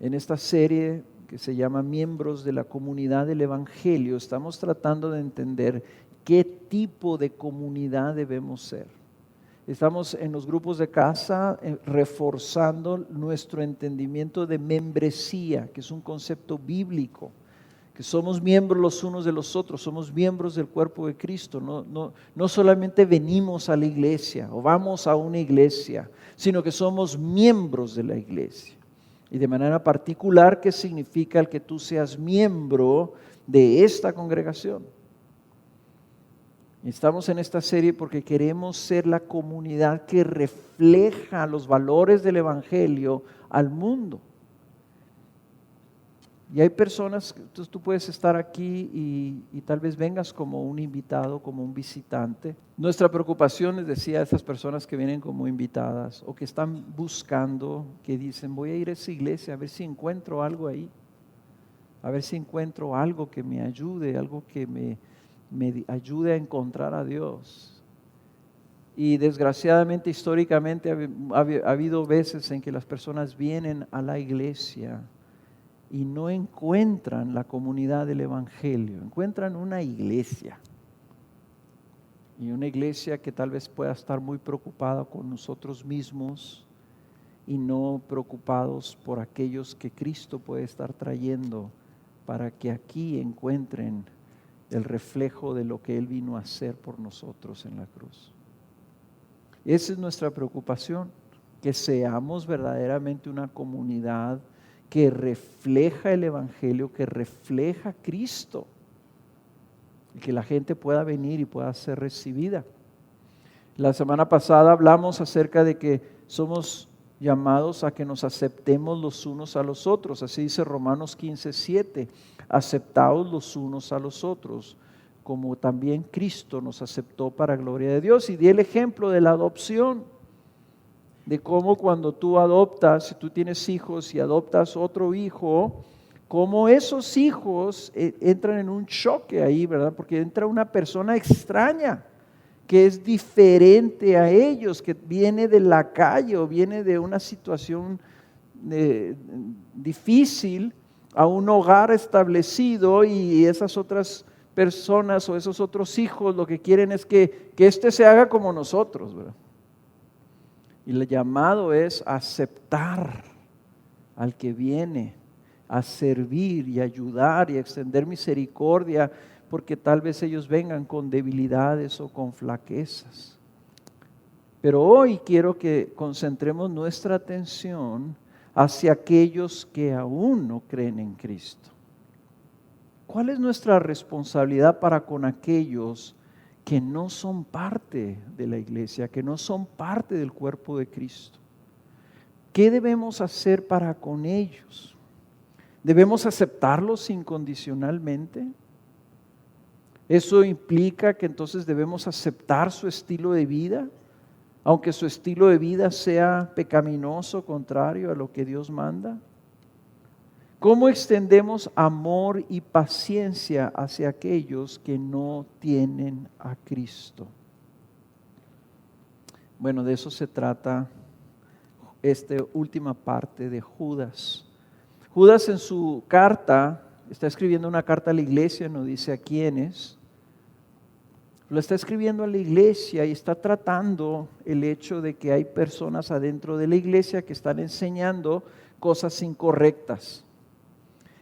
En esta serie que se llama Miembros de la Comunidad del Evangelio, estamos tratando de entender qué tipo de comunidad debemos ser. Estamos en los grupos de casa reforzando nuestro entendimiento de membresía, que es un concepto bíblico, que somos miembros los unos de los otros, somos miembros del cuerpo de Cristo. No solamente venimos a la iglesia o vamos a una iglesia, sino que somos miembros de la iglesia. Y de manera particular, ¿qué significa el que tú seas miembro de esta congregación? Estamos en esta serie porque queremos ser la comunidad que refleja los valores del Evangelio al mundo. Y hay personas, entonces tú puedes estar aquí y tal vez vengas como un invitado, como un visitante. Nuestra preocupación, les decía a estas personas que vienen como invitadas o que están buscando, que dicen, voy a ir a esa iglesia a ver si encuentro algo ahí, a ver si encuentro algo que me ayude, algo que me ayude a encontrar a Dios. Y desgraciadamente, históricamente, ha habido veces en que las personas vienen a la iglesia y no encuentran la comunidad del Evangelio, encuentran una iglesia. Y una iglesia que tal vez pueda estar muy preocupada con nosotros mismos y no preocupados por aquellos que Cristo puede estar trayendo para que aquí encuentren el reflejo de lo que Él vino a hacer por nosotros en la cruz. Esa es nuestra preocupación, que seamos verdaderamente una comunidad que refleja el Evangelio, que refleja a Cristo, y que la gente pueda venir y pueda ser recibida. La semana pasada hablamos acerca de que somos llamados a que nos aceptemos los unos a los otros, así dice Romanos 15:7, aceptaos los unos a los otros, como también Cristo nos aceptó para gloria de Dios. Y di el ejemplo de la adopción, de cómo cuando tú adoptas, si tú tienes hijos y adoptas otro hijo, cómo esos hijos entran en un choque ahí, ¿verdad? Porque entra una persona extraña, que es diferente a ellos, que viene de la calle o viene de una situación difícil a un hogar establecido, y esas otras personas o esos otros hijos lo que quieren es que éste se haga como nosotros, ¿verdad? Y el llamado es aceptar al que viene a servir y ayudar y extender misericordia, porque tal vez ellos vengan con debilidades o con flaquezas. Pero hoy quiero que concentremos nuestra atención hacia aquellos que aún no creen en Cristo. ¿Cuál es nuestra responsabilidad para con aquellos que no son parte de la iglesia, que no son parte del cuerpo de Cristo? ¿Qué debemos hacer para con ellos? ¿Debemos aceptarlos incondicionalmente? ¿Eso implica que entonces debemos aceptar su estilo de vida, aunque su estilo de vida sea pecaminoso, contrario a lo que Dios manda? ¿Cómo extendemos amor y paciencia hacia aquellos que no tienen a Cristo? Bueno, de eso se trata esta última parte de Judas. Judas en su carta, está escribiendo una carta a la iglesia, no dice a quiénes, lo está escribiendo a la iglesia y está tratando el hecho de que hay personas adentro de la iglesia que están enseñando cosas incorrectas.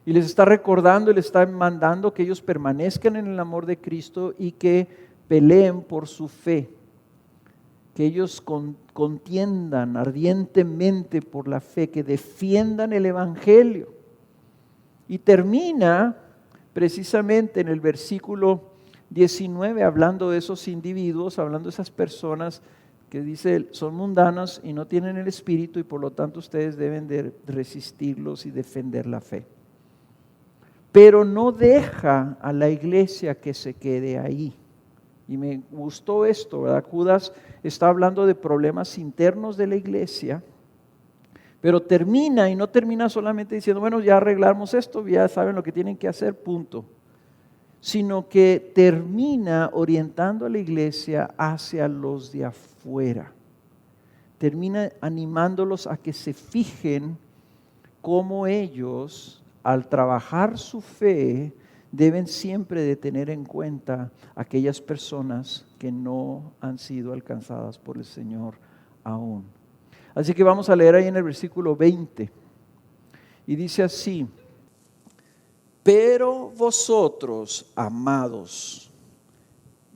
Y les está recordando y les está mandando que ellos permanezcan en el amor de Cristo y que peleen por su fe. Que ellos contiendan ardientemente por la fe, que defiendan el Evangelio. Y termina precisamente en el versículo 19 hablando de esos individuos, hablando de esas personas que dice son mundanas y no tienen el Espíritu, y por lo tanto ustedes deben de resistirlos y defender la fe. Pero no deja a la iglesia que se quede ahí. Y me gustó esto, ¿verdad? Judas está hablando de problemas internos de la iglesia, pero termina, y no termina solamente diciendo, bueno, ya arreglamos esto, ya saben lo que tienen que hacer, punto. Sino que termina orientando a la iglesia hacia los de afuera. Termina animándolos a que se fijen cómo ellos, al trabajar su fe, deben siempre de tener en cuenta aquellas personas que no han sido alcanzadas por el Señor aún. Así que vamos a leer ahí en el versículo 20. Y dice así: pero vosotros, amados.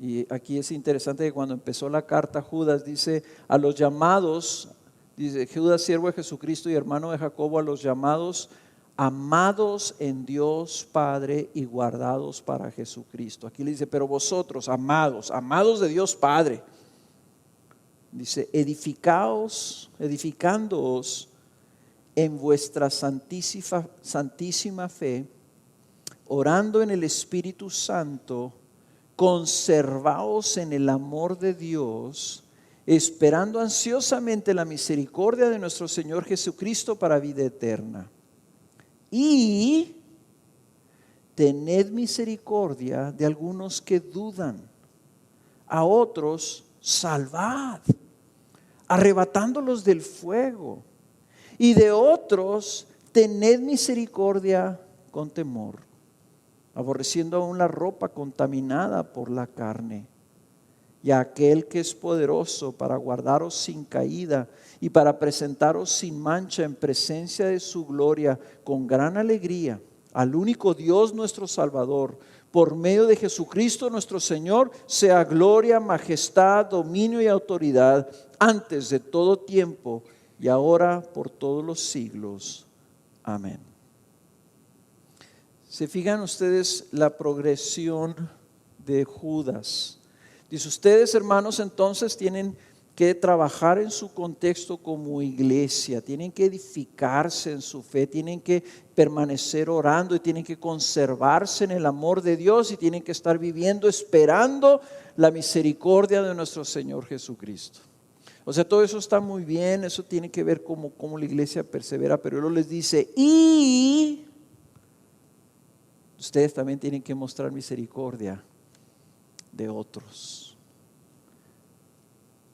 Y aquí es interesante que cuando empezó la carta Judas dice a los llamados, dice Judas, siervo de Jesucristo y hermano de Jacobo, a los llamados, amados en Dios Padre y guardados para Jesucristo. Aquí le dice, pero vosotros, amados, amados de Dios Padre. Dice, edificándoos en vuestra santísima fe, orando en el Espíritu Santo, conservaos en el amor de Dios, esperando ansiosamente la misericordia de nuestro Señor Jesucristo para vida eterna. Y tened misericordia de algunos que dudan, a otros salvad, arrebatándolos del fuego, y de otros tened misericordia con temor, aborreciendo aún la ropa contaminada por la carne, y a aquel que es poderoso para guardaros sin caída y para presentaros sin mancha en presencia de su gloria con gran alegría, al único Dios nuestro Salvador, por medio de Jesucristo nuestro Señor, sea gloria, majestad, dominio y autoridad antes de todo tiempo y ahora por todos los siglos. Amén. ¿Se fijan ustedes la progresión de Judas? Dice, ustedes, hermanos, entonces tienen que trabajar en su contexto como iglesia, tienen que edificarse en su fe, tienen que permanecer orando y tienen que conservarse en el amor de Dios y tienen que estar viviendo esperando la misericordia de nuestro Señor Jesucristo. O sea, todo eso está muy bien, eso tiene que ver cómo la iglesia persevera, pero Él les dice, y ustedes también tienen que mostrar misericordia de otros.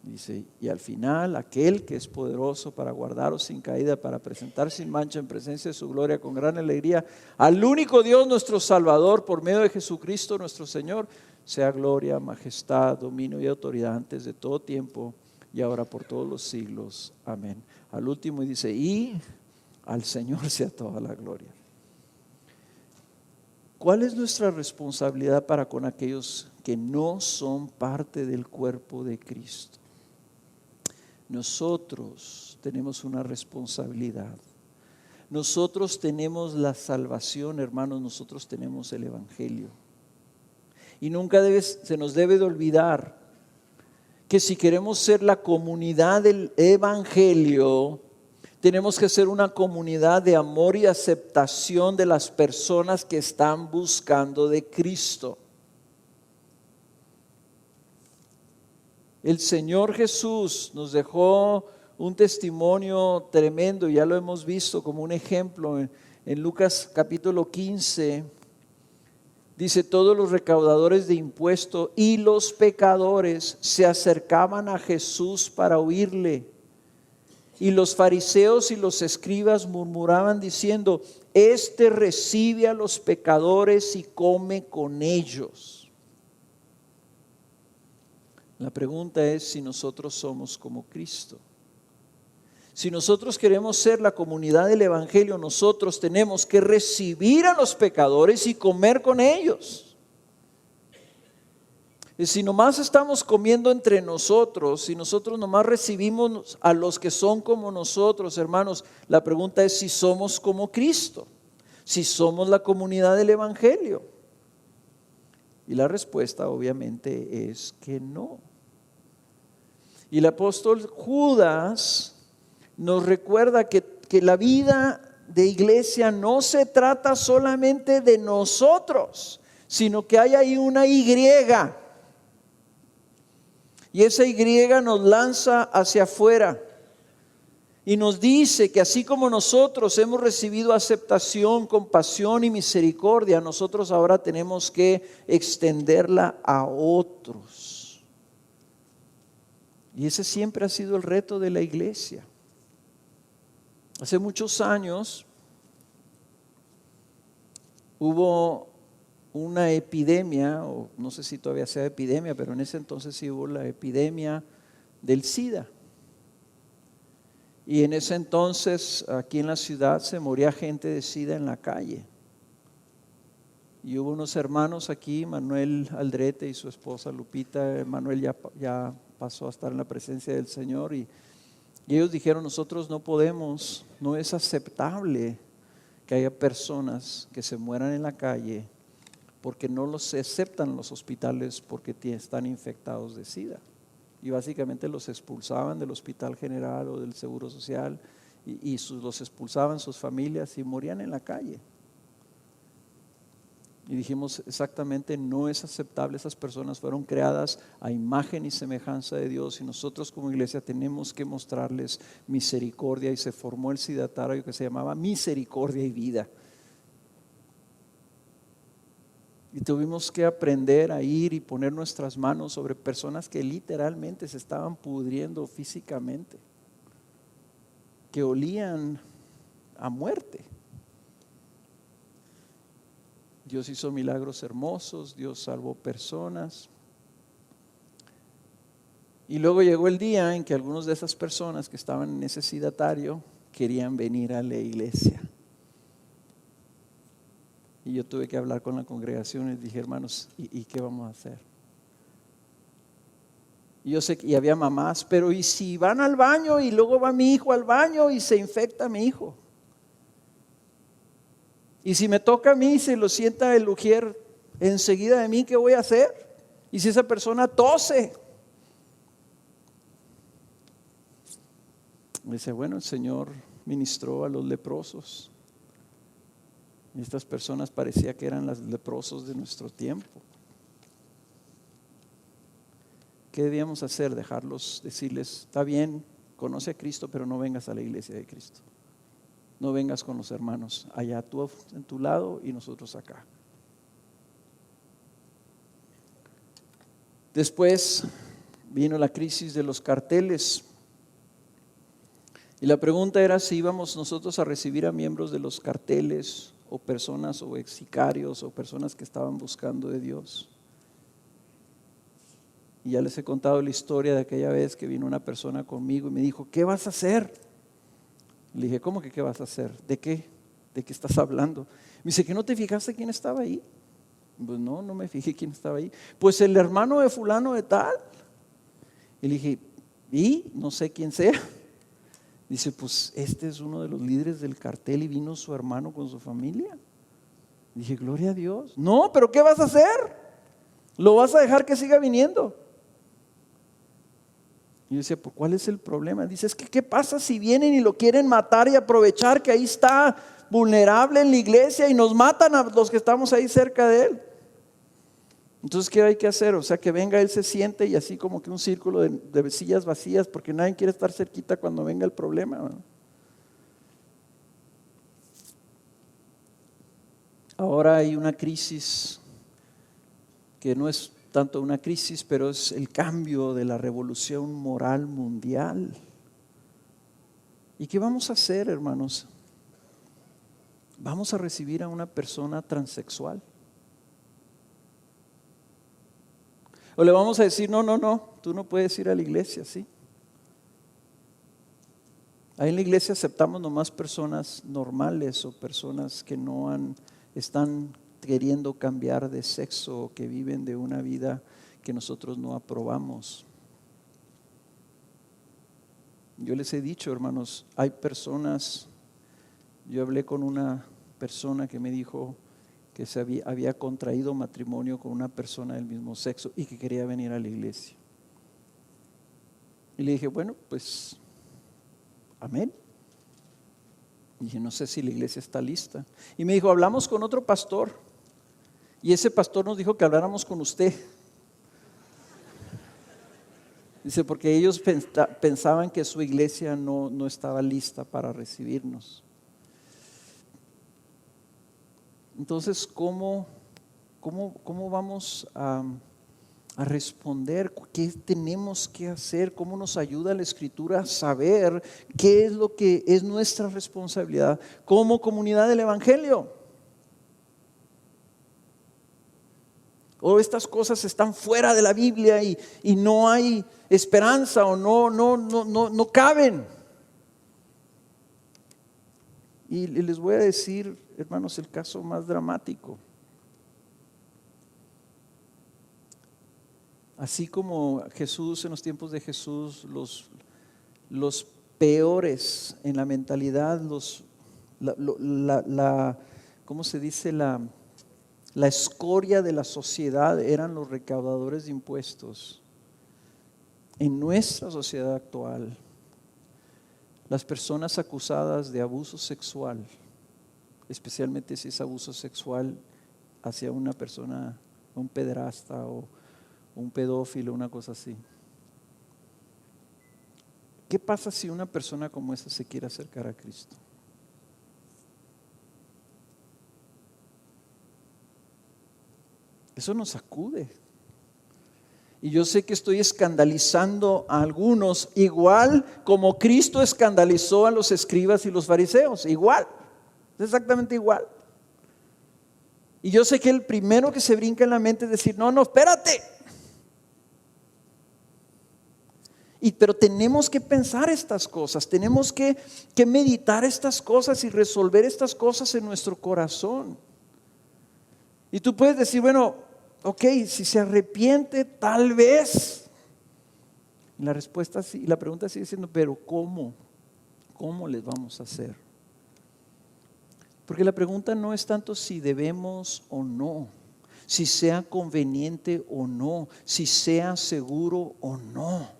Dice, y al final aquel que es poderoso para guardaros sin caída, para presentar sin mancha en presencia de su gloria con gran alegría, al único Dios nuestro Salvador, por medio de Jesucristo nuestro Señor, sea gloria, majestad, dominio y autoridad antes de todo tiempo y ahora por todos los siglos. Amén. Al último dice, y al Señor sea toda la gloria. ¿Cuál es nuestra responsabilidad para con aquellos que no son parte del cuerpo de Cristo? Nosotros tenemos una responsabilidad. Nosotros tenemos la salvación, hermanos, nosotros tenemos el Evangelio. Y nunca se nos debe de olvidar que si queremos ser la comunidad del Evangelio, tenemos que ser una comunidad de amor y aceptación de las personas que están buscando de Cristo. El Señor Jesús nos dejó un testimonio tremendo, ya lo hemos visto como un ejemplo en Lucas capítulo 15. Dice, todos los recaudadores de impuestos y los pecadores se acercaban a Jesús para oírle. Y los fariseos y los escribas murmuraban diciendo, este recibe a los pecadores y come con ellos. La pregunta es si nosotros somos como Cristo. Si nosotros queremos ser la comunidad del Evangelio, nosotros tenemos que recibir a los pecadores y comer con ellos. Y si nomás estamos comiendo entre nosotros, si nosotros nomás recibimos a los que son como nosotros, hermanos, la pregunta es si somos como Cristo, si somos la comunidad del Evangelio. Y la respuesta obviamente es que no. Y el apóstol Judas nos recuerda que la vida de iglesia no se trata solamente de nosotros, sino que hay ahí una Y. Y esa Y nos lanza hacia afuera. Y nos dice que así como nosotros hemos recibido aceptación, compasión y misericordia, nosotros ahora tenemos que extenderla a otros. Y ese siempre ha sido el reto de la iglesia. Hace muchos años hubo una epidemia, o no sé si todavía sea epidemia, pero en ese entonces sí hubo la epidemia del SIDA. Y en ese entonces aquí en la ciudad se moría gente de SIDA en la calle. Y hubo unos hermanos aquí, Manuel Aldrete y su esposa Lupita. Manuel ya pasó a estar en la presencia del Señor y ellos dijeron: nosotros no podemos, no es aceptable que haya personas que se mueran en la calle porque no los aceptan los hospitales porque están infectados de SIDA. Y básicamente los expulsaban del hospital general o del seguro social y los expulsaban sus familias y morían en la calle. Y dijimos: exactamente, no es aceptable. Esas personas fueron creadas a imagen y semejanza de Dios y nosotros como iglesia tenemos que mostrarles misericordia. Y se formó el sidatario que se llamaba Misericordia y Vida. Y tuvimos que aprender a ir y poner nuestras manos sobre personas que literalmente se estaban pudriendo físicamente, que olían a muerte. Dios hizo milagros hermosos, Dios salvó personas. Y luego llegó el día en que algunas de esas personas que estaban en ese sidatario querían venir a la iglesia. Y yo tuve que hablar con la congregación y dije: hermanos, ¿y qué vamos a hacer? Y yo sé que había mamás, pero ¿y si van al baño y luego va mi hijo al baño y se infecta mi hijo? Y si me toca a mí y se lo sienta el ujier enseguida de mí, ¿qué voy a hacer? Y si esa persona tose. Dice: bueno, el Señor ministró a los leprosos. Y estas personas parecía que eran los leprosos de nuestro tiempo. ¿Qué debíamos hacer? Dejarlos, decirles: está bien, conoce a Cristo, pero no vengas a la iglesia de Cristo. No vengas con los hermanos, allá tú en tu lado y nosotros acá. Después vino la crisis de los carteles. Y la pregunta era si íbamos nosotros a recibir a miembros de los carteles o personas o ex sicarios o personas que estaban buscando de Dios. Y ya les he contado la historia de aquella vez que vino una persona conmigo y me dijo: ¿qué vas a hacer? Le dije: ¿cómo que qué vas a hacer? ¿De qué? ¿De qué estás hablando? Me dice: ¿que no te fijaste quién estaba ahí? Pues no me fijé quién estaba ahí. Pues el hermano de fulano de tal. Y le dije: ¿y? No sé quién sea. Dice: pues este es uno de los líderes del cartel y vino su hermano con su familia. Dije: gloria a Dios. No, pero ¿qué vas a hacer? ¿Lo vas a dejar que siga viniendo? Y yo decía: pues ¿cuál es el problema? Dice: es que ¿qué pasa si vienen y lo quieren matar y aprovechar que ahí está vulnerable en la iglesia y nos matan a los que estamos ahí cerca de él? Entonces, ¿qué hay que hacer? O sea, que venga, él se siente y así como que un círculo de sillas vacías, porque nadie quiere estar cerquita cuando venga el problema, ¿no? Ahora hay una crisis que no es tanto una crisis, pero es el cambio de la revolución moral mundial. ¿Y qué vamos a hacer, hermanos? Vamos a recibir a una persona transexual. O le vamos a decir: no, tú no puedes ir a la iglesia, ¿sí? Ahí en la iglesia aceptamos nomás personas normales o personas que están queriendo cambiar de sexo o que viven de una vida que nosotros no aprobamos. Yo les he dicho, hermanos, hay personas, yo hablé con una persona que me dijo que había contraído matrimonio con una persona del mismo sexo y que quería venir a la iglesia. Y le dije: bueno, pues, amén. Y dije: no sé si la iglesia está lista. Y me dijo: hablamos con otro pastor y ese pastor nos dijo que habláramos con usted. Dice: porque ellos pensaban que su iglesia no estaba lista para recibirnos. Entonces, ¿cómo vamos a responder? ¿Qué tenemos que hacer? ¿Cómo nos ayuda la Escritura a saber qué es lo que es nuestra responsabilidad como comunidad del Evangelio? o estas cosas están fuera de la Biblia y no hay esperanza o no caben. Y les voy a decir, hermanos, el caso más dramático. Así como Jesús, en los tiempos de Jesús, los peores en la mentalidad, ¿cómo se dice? La escoria de la sociedad eran los recaudadores de impuestos. En nuestra sociedad actual, las personas acusadas de abuso sexual, especialmente si es abuso sexual hacia una persona, un pederasta o un pedófilo, una cosa así. ¿Qué pasa si una persona como esa se quiere acercar a Cristo? Eso nos sacude. Y yo sé que estoy escandalizando a algunos, igual como Cristo escandalizó a los escribas y los fariseos, igual, exactamente igual. Y yo sé que el primero que se brinca en la mente es decir, no, espérate. Pero tenemos que pensar estas cosas, tenemos que meditar estas cosas y resolver estas cosas en nuestro corazón. Y tú puedes decir, bueno, ok, si se arrepiente, tal vez. Y la respuesta sí, la pregunta sigue siendo, pero ¿cómo? ¿Cómo les vamos a hacer? Porque la pregunta no es tanto si debemos o no, si sea conveniente o no, si sea seguro o no.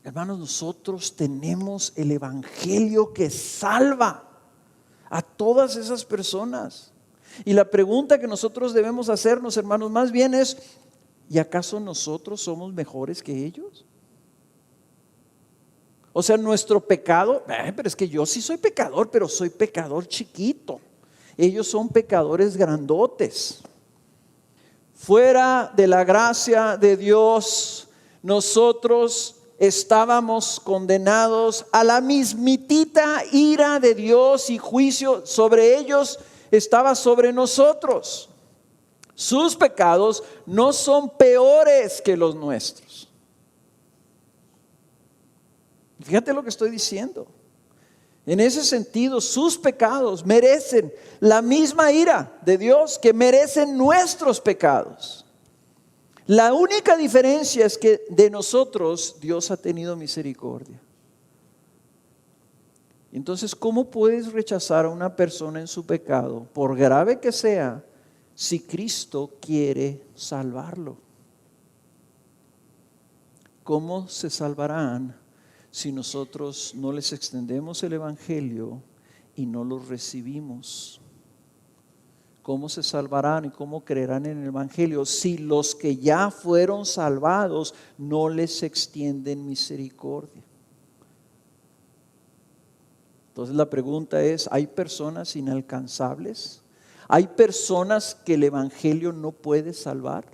Hermanos, nosotros tenemos el evangelio que salva a todas esas personas. Y la pregunta que nosotros debemos hacernos, hermanos, más bien es, ¿y acaso nosotros somos mejores que ellos? O sea, nuestro pecado, pero es que yo sí soy pecador, pero soy pecador chiquito. Ellos son pecadores grandotes. Fuera de la gracia de Dios, nosotros estábamos condenados a la mismitita ira de Dios y juicio sobre ellos estaba sobre nosotros. Sus pecados no son peores que los nuestros. Fíjate lo que estoy diciendo. En ese sentido, sus pecados merecen la misma ira de Dios que merecen nuestros pecados. La única diferencia es que de nosotros Dios ha tenido misericordia. Entonces, ¿cómo puedes rechazar a una persona en su pecado, por grave que sea, si Cristo quiere salvarlo? ¿Cómo se salvarán si nosotros no les extendemos el evangelio y no los recibimos? ¿Cómo se salvarán y cómo creerán en el evangelio si los que ya fueron salvados no les extienden misericordia? Entonces la pregunta es, ¿hay personas inalcanzables? ¿Hay personas que el evangelio no puede salvar?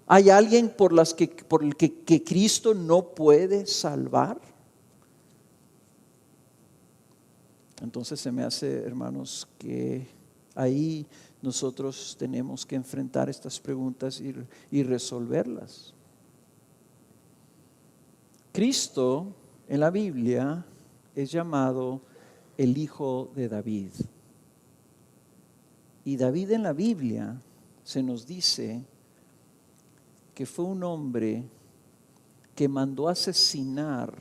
¿Hay alguien por el que Cristo no puede salvar? Entonces se me hace, hermanos, que ahí nosotros tenemos que enfrentar estas preguntas y resolverlas. Cristo en la Biblia es llamado el Hijo de David. Y David en la Biblia se nos dice que fue un hombre que mandó asesinar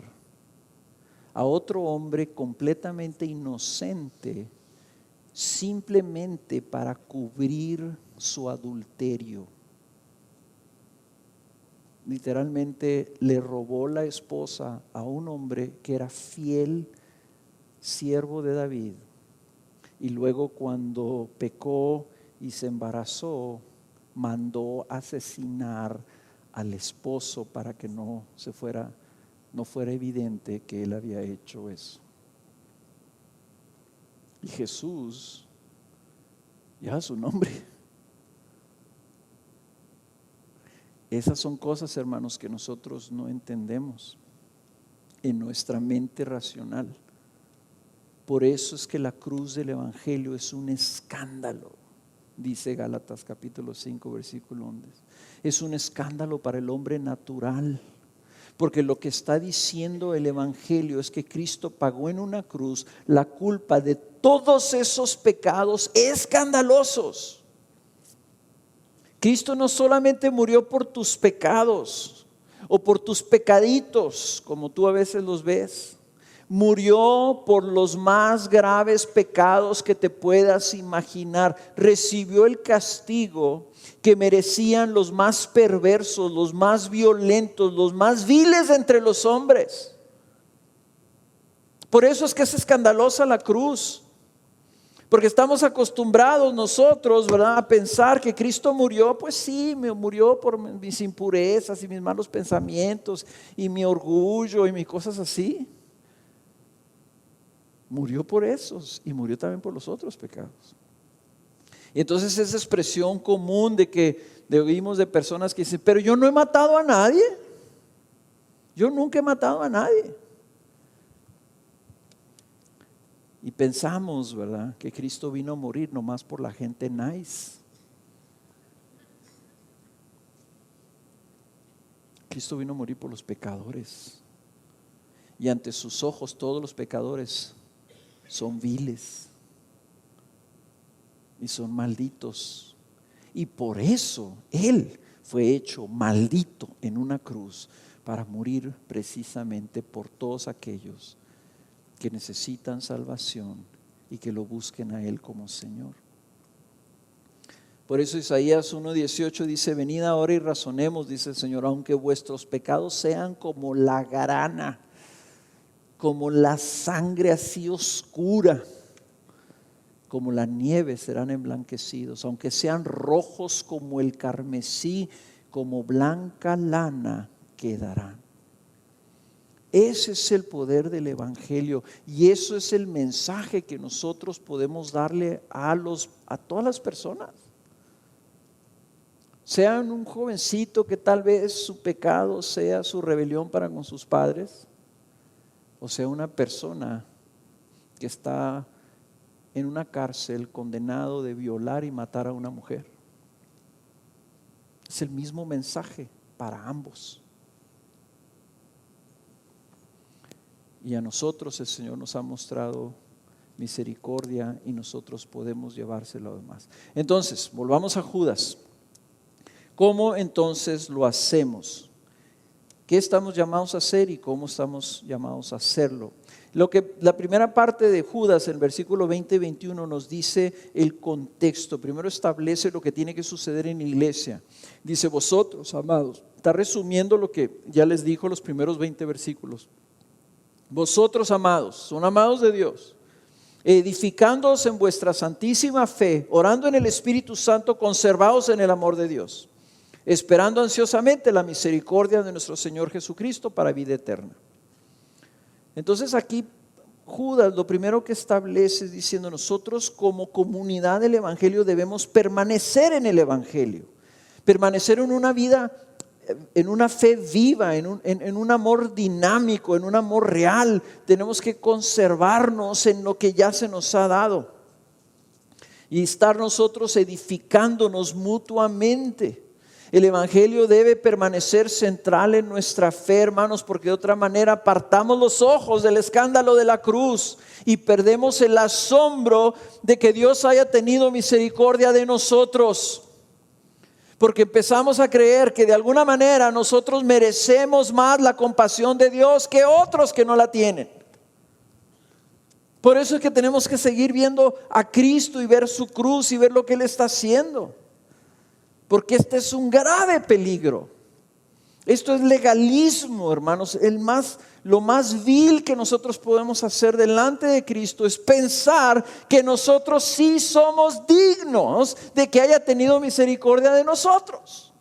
a otro hombre completamente inocente simplemente para cubrir su adulterio. Literalmente le robó la esposa a un hombre que era fiel siervo de David, y luego cuando pecó y se embarazó, mandó asesinar al esposo para que no fuera evidente que él había hecho eso. Y Jesús, ya su nombre. Esas son cosas, hermanos, que nosotros no entendemos en nuestra mente racional. Por eso es que la cruz del evangelio es un escándalo. dice Gálatas capítulo 5, versículo 11. Es un escándalo para el hombre natural, porque lo que está diciendo el Evangelio es que Cristo pagó en una cruz la culpa de todos esos pecados escandalosos. Cristo no solamente murió por tus pecados o por tus pecaditos, como tú a veces los ves. Murió por los más graves pecados que te puedas imaginar. Recibió el castigo que merecían los más perversos, los más violentos, los más viles entre los hombres. Por eso es que es escandalosa la cruz. Porque estamos acostumbrados nosotros, ¿verdad?, a pensar que Cristo murió. Pues sí, murió por mis impurezas y mis malos pensamientos y mi orgullo y mis cosas así. Murió por esos y murió también por los otros pecados. Y entonces esa expresión común de que oímos de personas que dicen, pero yo no he matado a nadie. Yo nunca he matado a nadie. Y pensamos, ¿verdad?, que Cristo vino a morir nomás por la gente nice. Cristo vino a morir por los pecadores. Y ante sus ojos todos los pecadores son viles y son malditos. Y por eso Él fue hecho maldito en una cruz para morir precisamente por todos aquellos que necesitan salvación y que lo busquen a Él como Señor. Por eso Isaías 1:18 dice: venid ahora y razonemos, dice el Señor, aunque vuestros pecados sean como la grana, como la sangre así oscura, como la nieve serán emblanquecidos, aunque sean rojos como el carmesí, como blanca lana quedarán. Ese es el poder del Evangelio y eso es el mensaje que nosotros podemos darle a todas las personas. Sean un jovencito que tal vez su pecado sea su rebelión para con sus padres, o sea una persona que está en una cárcel condenado de violar y matar a una mujer. Es el mismo mensaje para ambos. Y a nosotros el Señor nos ha mostrado misericordia y nosotros podemos llevárselo a los demás. Entonces, volvamos a Judas. ¿Cómo entonces lo hacemos? ¿Qué estamos llamados a hacer y cómo estamos llamados a hacerlo? La primera parte de Judas, en el versículo 20 y 21, nos dice el contexto. Primero establece lo que tiene que suceder en la iglesia. Dice: vosotros, amados, está resumiendo lo que ya les dijo los primeros 20 versículos. Vosotros, amados, son amados de Dios, edificándoos en vuestra santísima fe, orando en el Espíritu Santo, conservaos en el amor de Dios, esperando ansiosamente la misericordia de nuestro Señor Jesucristo para vida eterna. Entonces aquí Judas lo primero que establece es diciendo: nosotros como comunidad del Evangelio debemos permanecer en el Evangelio, permanecer en una vida, en una fe viva, en un amor dinámico, en un amor real. Tenemos que conservarnos en lo que ya se nos ha dado y estar nosotros edificándonos mutuamente. El Evangelio debe permanecer central en nuestra fe, hermanos, porque de otra manera apartamos los ojos del escándalo de la cruz y perdemos el asombro de que Dios haya tenido misericordia de nosotros. Porque empezamos a creer que de alguna manera nosotros merecemos más la compasión de Dios que otros que no la tienen. Por eso es que tenemos que seguir viendo a Cristo y ver su cruz y ver lo que Él está haciendo. Porque este es un grave peligro. Esto es legalismo, hermanos. Lo más vil que nosotros podemos hacer delante de Cristo es pensar que nosotros sí somos dignos de que haya tenido misericordia de nosotros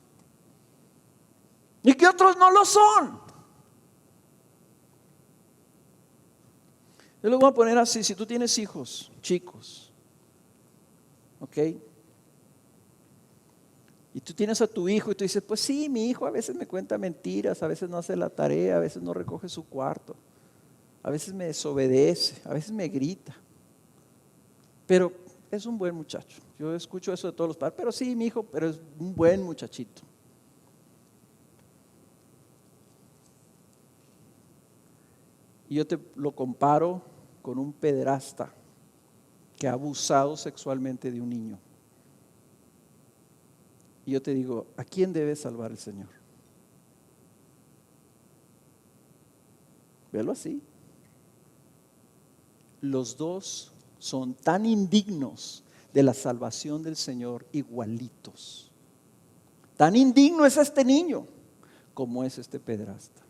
y que otros no lo son. Yo lo voy a poner así: si tú tienes hijos chicos, ¿ok? Y tú tienes a tu hijo y tú dices: pues sí, mi hijo a veces me cuenta mentiras, a veces no hace la tarea, a veces no recoge su cuarto, a veces me desobedece, a veces me grita. Pero es un buen muchacho. Yo escucho eso de todos los padres, pero sí, mi hijo, pero es un buen muchachito. Y yo te lo comparo con un pederasta que ha abusado sexualmente de un niño. Y yo te digo, ¿a quién debe salvar el Señor? Velo así. Los dos son tan indignos de la salvación del Señor, igualitos. Tan indigno es este niño como es este pederasta.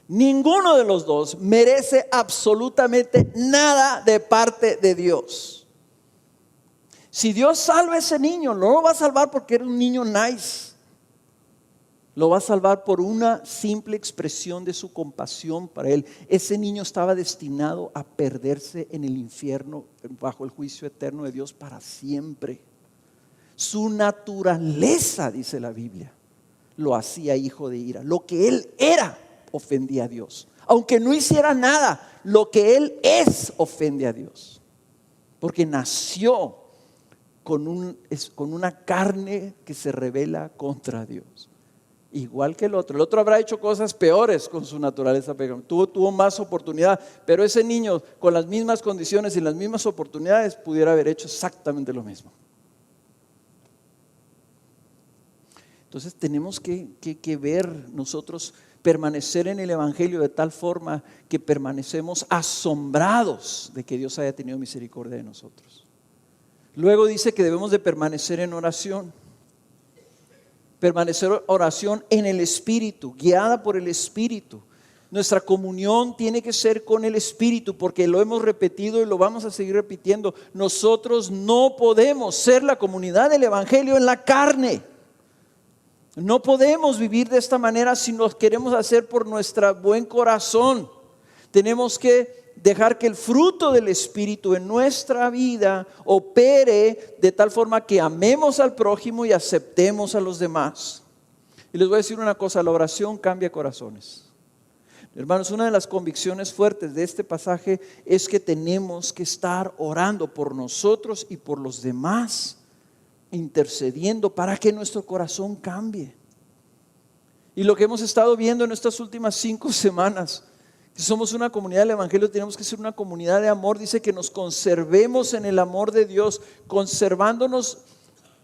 Ninguno de los dos merece absolutamente nada de parte de Dios. Si Dios salva a ese niño, no lo va a salvar porque era un niño nice. Lo va a salvar por una simple expresión de su compasión para él. Ese niño estaba destinado a perderse en el infierno bajo el juicio eterno de Dios para siempre. Su naturaleza, dice la Biblia, lo hacía hijo de ira. Lo que él era ofendía a Dios. Aunque no hiciera nada, lo que él es ofende a Dios. Porque nació con una carne que se rebela contra Dios. Igual que el otro habrá hecho cosas peores con su naturaleza pecaminosa, tuvo más oportunidad, pero ese niño con las mismas condiciones y las mismas oportunidades pudiera haber hecho exactamente lo mismo. Entonces tenemos que ver nosotros, permanecer en el Evangelio de tal forma que permanecemos asombrados de que Dios haya tenido misericordia de nosotros. Luego dice que debemos de permanecer en oración. Permanecer oración en el Espíritu, guiada por el Espíritu. Nuestra comunión tiene que ser con el Espíritu, porque lo hemos repetido y lo vamos a seguir repitiendo. Nosotros no podemos ser la comunidad del Evangelio en la carne. No podemos vivir de esta manera si nos queremos hacer por nuestro buen corazón. Tenemos que dejar que el fruto del Espíritu en nuestra vida opere de tal forma que amemos al prójimo y aceptemos a los demás. Y les voy a decir una cosa, la oración cambia corazones. Hermanos, una de las convicciones fuertes de este pasaje es que tenemos que estar orando por nosotros y por los demás, intercediendo para que nuestro corazón cambie. Y lo que hemos estado viendo en estas últimas 5 semanas, si somos una comunidad del Evangelio, tenemos que ser una comunidad de amor. Dice que nos conservemos en el amor de Dios, conservándonos,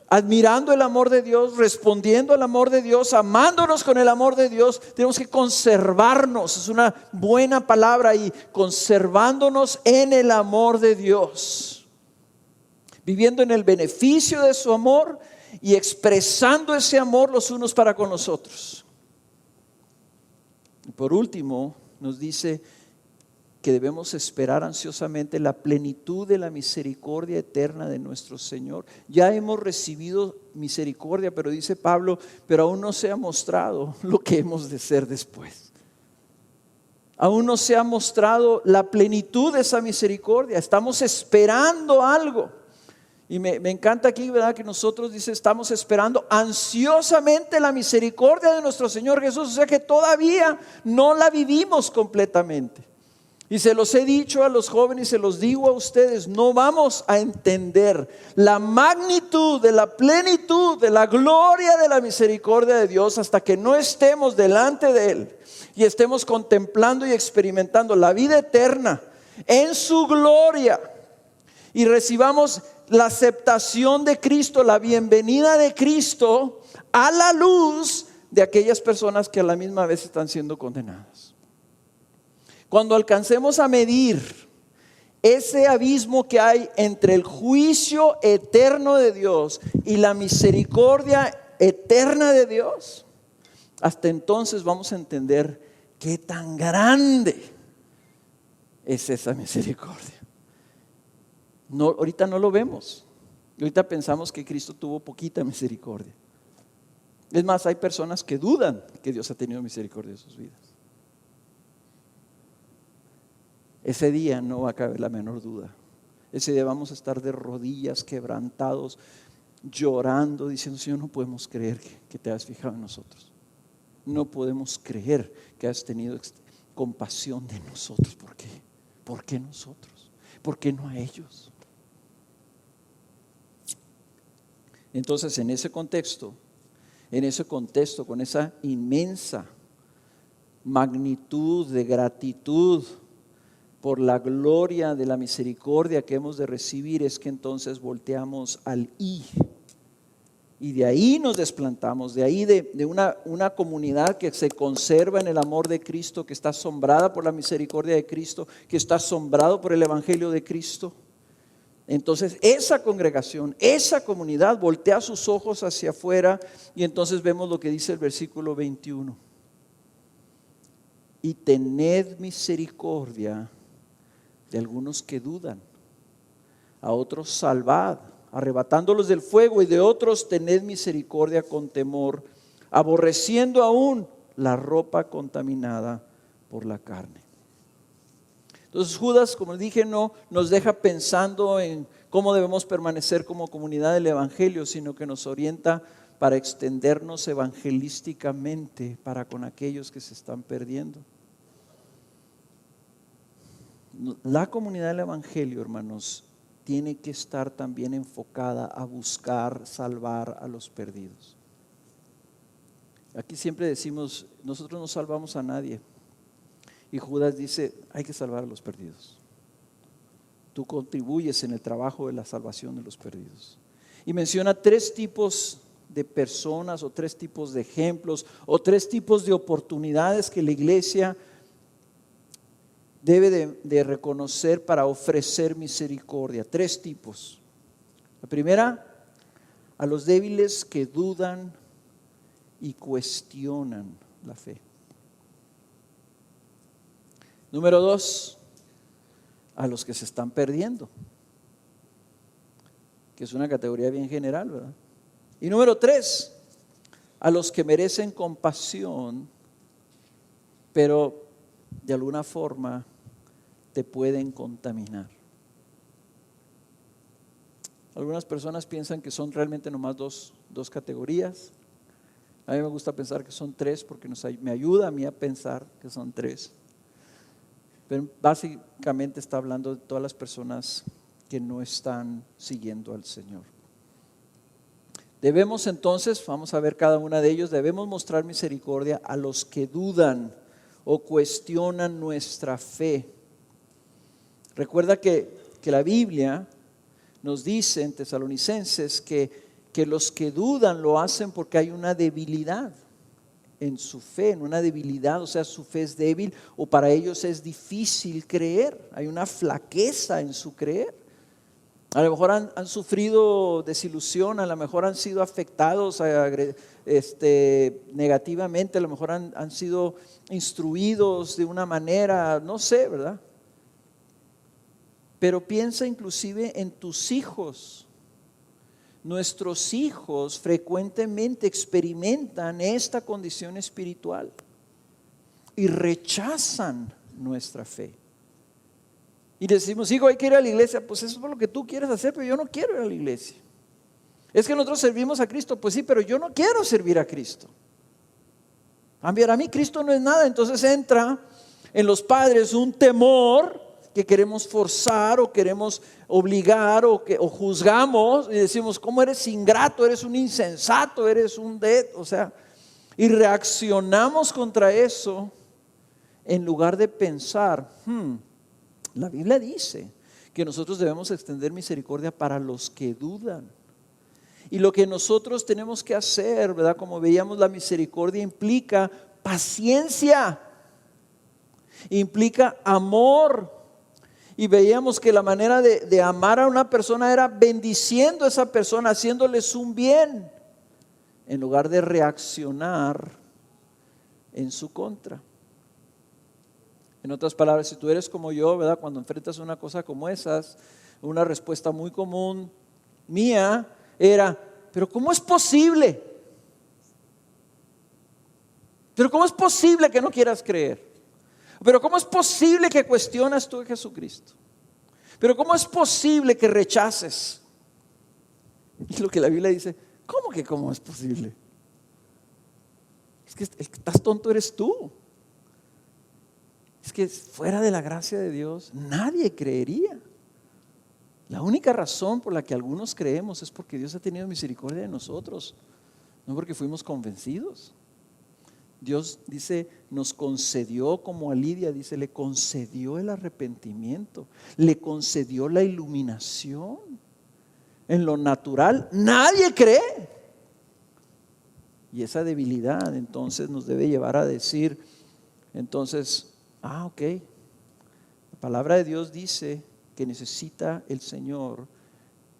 admirando el amor de Dios, respondiendo al amor de Dios, amándonos con el amor de Dios. Tenemos que conservarnos, es una buena palabra, y conservándonos en el amor de Dios, viviendo en el beneficio de su amor y expresando ese amor los unos para con los otros. Y por último, nos dice que debemos esperar ansiosamente la plenitud de la misericordia eterna de nuestro Señor. Ya hemos recibido misericordia, pero dice Pablo, pero aún no se ha mostrado lo que hemos de ser después. Aún no se ha mostrado la plenitud de esa misericordia. Estamos esperando algo. Y me encanta aquí, ¿verdad? Que nosotros, dice, estamos esperando ansiosamente la misericordia de nuestro Señor Jesús. O sea que todavía no la vivimos completamente. Y se los he dicho a los jóvenes, se los digo a ustedes, no vamos a entender la magnitud de la plenitud de la gloria de la misericordia de Dios hasta que no estemos delante de Él y estemos contemplando y experimentando la vida eterna en su gloria y recibamos la aceptación de Cristo, la bienvenida de Cristo a la luz de aquellas personas que a la misma vez están siendo condenadas. Cuando alcancemos a medir ese abismo que hay entre el juicio eterno de Dios y la misericordia eterna de Dios, hasta entonces vamos a entender qué tan grande es esa misericordia. No, ahorita no lo vemos. Ahorita pensamos que Cristo tuvo poquita misericordia. Es más, hay personas que dudan que Dios ha tenido misericordia de sus vidas. Ese día no va a caber la menor duda. Ese día vamos a estar de rodillas, quebrantados, llorando, diciendo: Señor, no podemos creer que te has fijado en nosotros. No podemos creer que has tenido compasión de nosotros. ¿Por qué? ¿Por qué nosotros? ¿Por qué no a ellos? Entonces, en ese contexto, con esa inmensa magnitud de gratitud por la gloria de la misericordia que hemos de recibir, es que entonces volteamos al y de ahí nos desplantamos, de ahí de una comunidad que se conserva en el amor de Cristo, que está asombrada por la misericordia de Cristo, que está asombrado por el Evangelio de Cristo. Entonces esa congregación, esa comunidad voltea sus ojos hacia afuera y entonces vemos lo que dice el versículo 21. Y tened misericordia de algunos que dudan, a otros salvad, arrebatándolos del fuego, y de otros tened misericordia con temor, aborreciendo aún la ropa contaminada por la carne. Entonces Judas, como dije, no nos deja pensando en cómo debemos permanecer como comunidad del Evangelio, sino que nos orienta para extendernos evangelísticamente para con aquellos que se están perdiendo. La comunidad del Evangelio, hermanos, tiene que estar también enfocada a buscar salvar a los perdidos. Aquí siempre decimos, nosotros no salvamos a nadie. Y Judas dice, hay que salvar a los perdidos. Tú contribuyes en el trabajo de la salvación de los perdidos. Y menciona 3 tipos de personas o 3 tipos de ejemplos o 3 tipos de oportunidades que la iglesia debe de reconocer para ofrecer misericordia. 3 tipos. La primera, a los débiles que dudan y cuestionan la fe. Número 2, a los que se están perdiendo, que es una categoría bien general, ¿verdad? Y número 3, a los que merecen compasión, pero de alguna forma te pueden contaminar. Algunas personas piensan que son realmente nomás dos categorías. A mí me gusta pensar que son 3 porque me ayuda a mí a pensar que son 3. Pero básicamente está hablando de todas las personas que no están siguiendo al Señor. Debemos entonces, vamos a ver cada una de ellos, debemos mostrar misericordia a los que dudan o cuestionan nuestra fe. Recuerda que la Biblia nos dice en Tesalonicenses que los que dudan lo hacen porque hay una debilidad en su fe, en una debilidad, o sea, su fe es débil o para ellos es difícil creer, hay una flaqueza en su creer. A lo mejor han sufrido desilusión, a lo mejor han sido afectados negativamente, a lo mejor han sido instruidos de una manera, no sé, ¿verdad? Pero piensa inclusive en tus hijos. Nuestros hijos frecuentemente experimentan esta condición espiritual y rechazan nuestra fe. Y decimos, hijo, hay que ir a la iglesia. Pues eso es lo que tú quieres hacer, pero yo no quiero ir a la iglesia. Es que nosotros servimos a Cristo. Pues sí, pero yo no quiero servir a Cristo. Para mí Cristo no es nada. Entonces entra en los padres un temor que queremos forzar o queremos obligar o juzgamos y decimos, ¿cómo eres ingrato? Eres un insensato, eres un y reaccionamos contra eso en lugar de pensar, la Biblia dice que nosotros debemos extender misericordia para los que dudan. Y lo que nosotros tenemos que hacer, ¿verdad? Como veíamos, la misericordia implica paciencia, implica amor. Y veíamos que la manera de amar a una persona era bendiciendo a esa persona, haciéndoles un bien, en lugar de reaccionar en su contra. En otras palabras, si tú eres como yo, ¿verdad? Cuando enfrentas una cosa como esas, una respuesta muy común mía era, ¿pero cómo es posible? ¿Pero cómo es posible que no quieras creer? Pero ¿cómo es posible que cuestionas tú a Jesucristo? Pero ¿cómo es posible que rechaces? Y lo que la Biblia dice, ¿cómo que cómo es posible? Es que el que estás tonto eres tú. Es que fuera de la gracia de Dios nadie creería. La única razón por la que algunos creemos es porque Dios ha tenido misericordia de nosotros, no porque fuimos convencidos. Dios dice, nos concedió, como a Lidia dice, le concedió el arrepentimiento, le concedió la iluminación. En lo natural nadie cree. Y esa debilidad entonces nos debe llevar a decir, entonces, ok, la palabra de Dios dice que necesita el Señor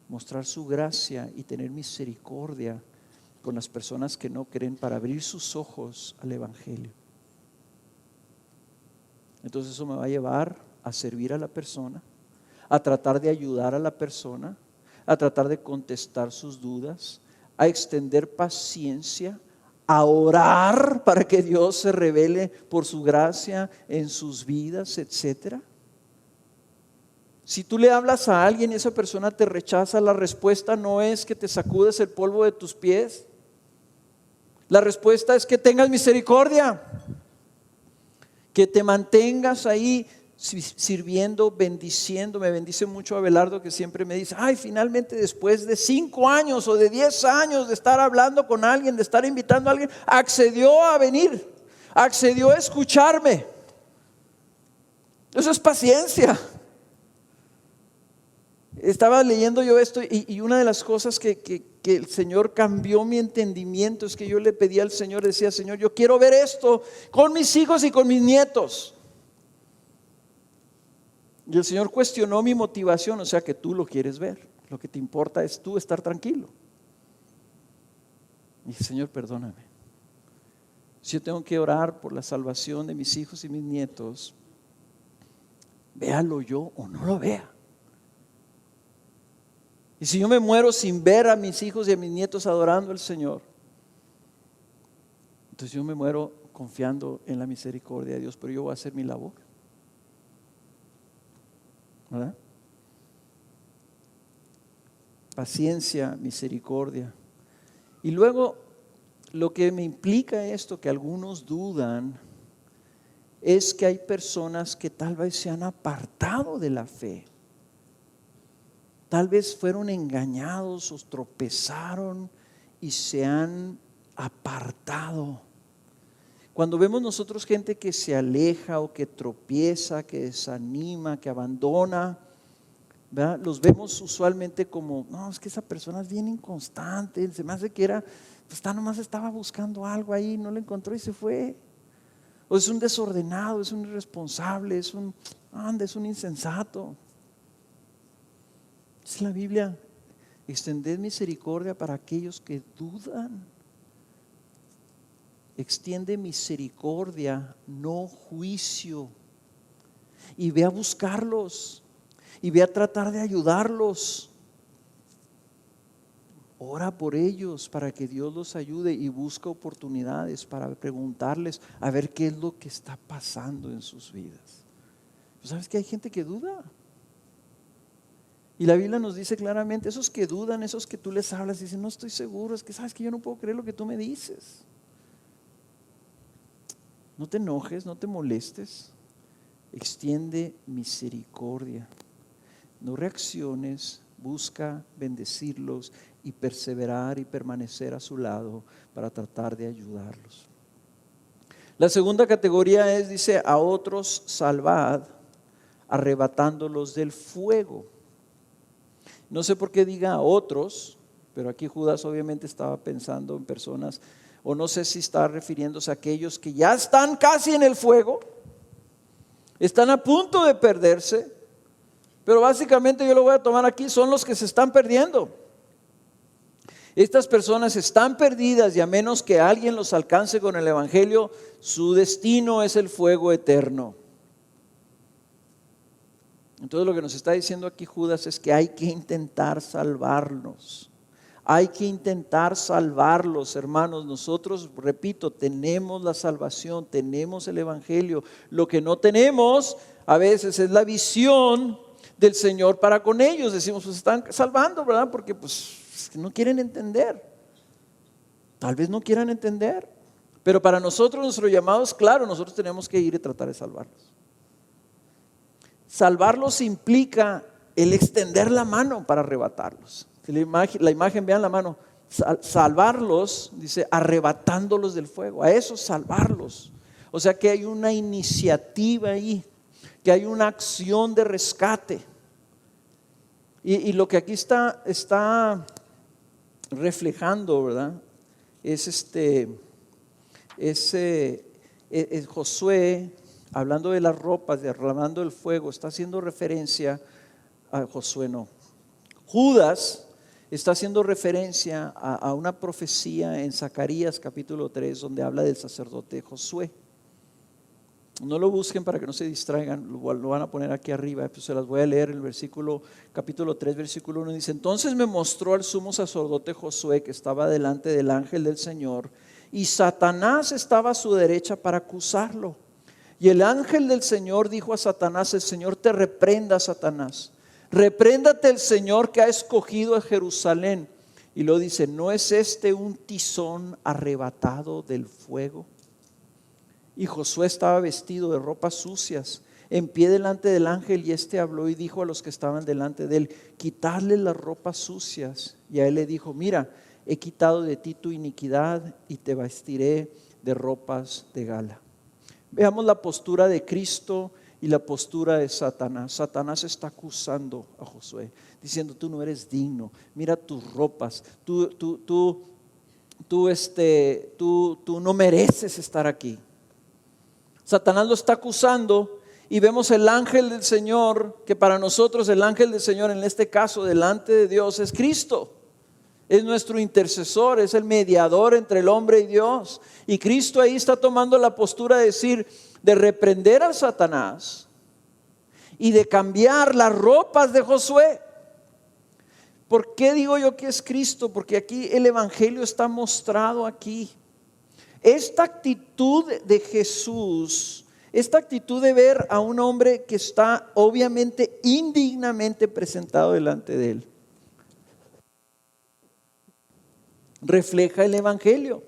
mostrar su gracia y tener misericordia con las personas que no creen para abrir sus ojos al Evangelio. Entonces eso me va a llevar a servir a la persona, a tratar de ayudar a la persona, a tratar de contestar sus dudas, a extender paciencia, a orar para que Dios se revele por su gracia en sus vidas, etcétera. Si tú le hablas a alguien y esa persona te rechaza, la respuesta no es que te sacudes el polvo de tus pies. La respuesta es que tengas misericordia, que te mantengas ahí sirviendo, bendiciendo. Me bendice mucho Abelardo, que siempre me dice, finalmente después de 5 años o de 10 años de estar hablando con alguien, de estar invitando a alguien, accedió a venir, accedió a escucharme. Eso es paciencia. Estaba leyendo yo esto y una de las cosas que el Señor cambió mi entendimiento es que yo le pedí al Señor, decía, Señor, yo quiero ver esto con mis hijos y con mis nietos. Y el Señor cuestionó mi motivación, o sea que tú lo quieres ver, lo que te importa es tú estar tranquilo. Y dije, Señor, perdóname. Si yo tengo que orar por la salvación de mis hijos y mis nietos, véalo yo o no lo vea. Y si yo me muero sin ver a mis hijos y a mis nietos adorando al Señor, entonces yo me muero confiando en la misericordia de Dios, pero yo voy a hacer mi labor, ¿verdad? Paciencia, misericordia. Y luego lo que me implica esto, que algunos dudan, es que hay personas que tal vez se han apartado de la fe. Tal vez fueron engañados o tropezaron y se han apartado. Cuando vemos nosotros gente que se aleja o que tropieza, que desanima, que abandona, ¿verdad? Los vemos usualmente como, no, es que esa persona es bien inconstante, se me hace que nomás estaba buscando algo ahí, no lo encontró y se fue. O es un desordenado, es un irresponsable, es un insensato. Es la Biblia, extended misericordia para aquellos que dudan. Extiende misericordia, no juicio. Y ve a buscarlos, y ve a tratar de ayudarlos. Ora por ellos para que Dios los ayude y busca oportunidades para preguntarles a ver qué es lo que está pasando en sus vidas. ¿Sabes que hay gente que duda? Y la Biblia nos dice claramente, esos que dudan, esos que tú les hablas y dicen, no estoy seguro, es que sabes que yo no puedo creer lo que tú me dices. No te enojes, no te molestes, extiende misericordia. No reacciones, busca bendecirlos y perseverar y permanecer a su lado para tratar de ayudarlos. La segunda categoría dice, a otros salvad, arrebatándolos del fuego. No sé por qué diga a otros, pero aquí Judas obviamente estaba pensando en personas, o no sé si está refiriéndose a aquellos que ya están casi en el fuego, están a punto de perderse, pero básicamente yo lo voy a tomar aquí, son los que se están perdiendo. Estas personas están perdidas y a menos que alguien los alcance con el Evangelio, su destino es el fuego eterno. Entonces lo que nos está diciendo aquí Judas es que hay que intentar salvarlos. Hay que intentar salvarlos, hermanos. Nosotros, repito, tenemos la salvación, tenemos el Evangelio. Lo que no tenemos a veces es la visión del Señor para con ellos. Decimos, pues están salvando, ¿verdad? Porque pues no quieren entender. Tal vez no quieran entender. Pero para nosotros nuestro llamado es claro, nosotros tenemos que ir y tratar de salvarlos. Salvarlos implica el extender la mano para arrebatarlos. La imagen, vean la mano, salvarlos, dice, arrebatándolos del fuego, a eso salvarlos. O sea que hay una iniciativa ahí, que hay una acción de rescate. Y lo que aquí está reflejando, ¿verdad? Es Josué, hablando de las ropas, derramando el fuego, está haciendo referencia a Josué, no. Judas está haciendo referencia a una profecía en Zacarías capítulo 3, donde habla del sacerdote Josué. No lo busquen para que no se distraigan, lo van a poner aquí arriba, pues se las voy a leer. El capítulo 3, versículo 1 dice: entonces me mostró al sumo sacerdote Josué, que estaba delante del ángel del Señor, y Satanás estaba a su derecha para acusarlo. Y el ángel del Señor dijo a Satanás: el Señor te reprenda, Satanás. Repréndate el Señor, que ha escogido a Jerusalén. Y luego dice: ¿no es este un tizón arrebatado del fuego? Y Josué estaba vestido de ropas sucias, en pie delante del ángel, y éste habló y dijo a los que estaban delante de él: quitadle las ropas sucias. Y a él le dijo: mira, he quitado de ti tu iniquidad y te vestiré de ropas de gala. Veamos la postura de Cristo y la postura de Satanás. Satanás está acusando a Josué, diciendo: tú no eres digno, mira tus ropas, tú no mereces estar aquí. Satanás lo está acusando, y vemos el ángel del Señor, que para nosotros el ángel del Señor en este caso delante de Dios es Cristo. Es nuestro intercesor, es el mediador entre el hombre y Dios. Y Cristo ahí está tomando la postura de reprender a Satanás y de cambiar las ropas de Josué. ¿Por qué digo yo que es Cristo? Porque aquí el evangelio está mostrado aquí. Esta actitud de Jesús, esta actitud de ver a un hombre que está obviamente indignamente presentado delante de él, refleja el evangelio,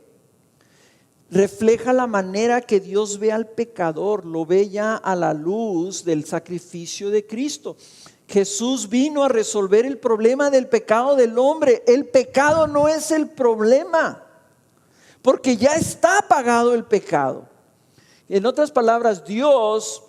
refleja la manera que Dios ve al pecador, lo ve ya a la luz del sacrificio de Cristo. Jesús vino a resolver el problema del pecado del hombre. El pecado no es el problema, porque ya está pagado el pecado. En otras palabras, Dios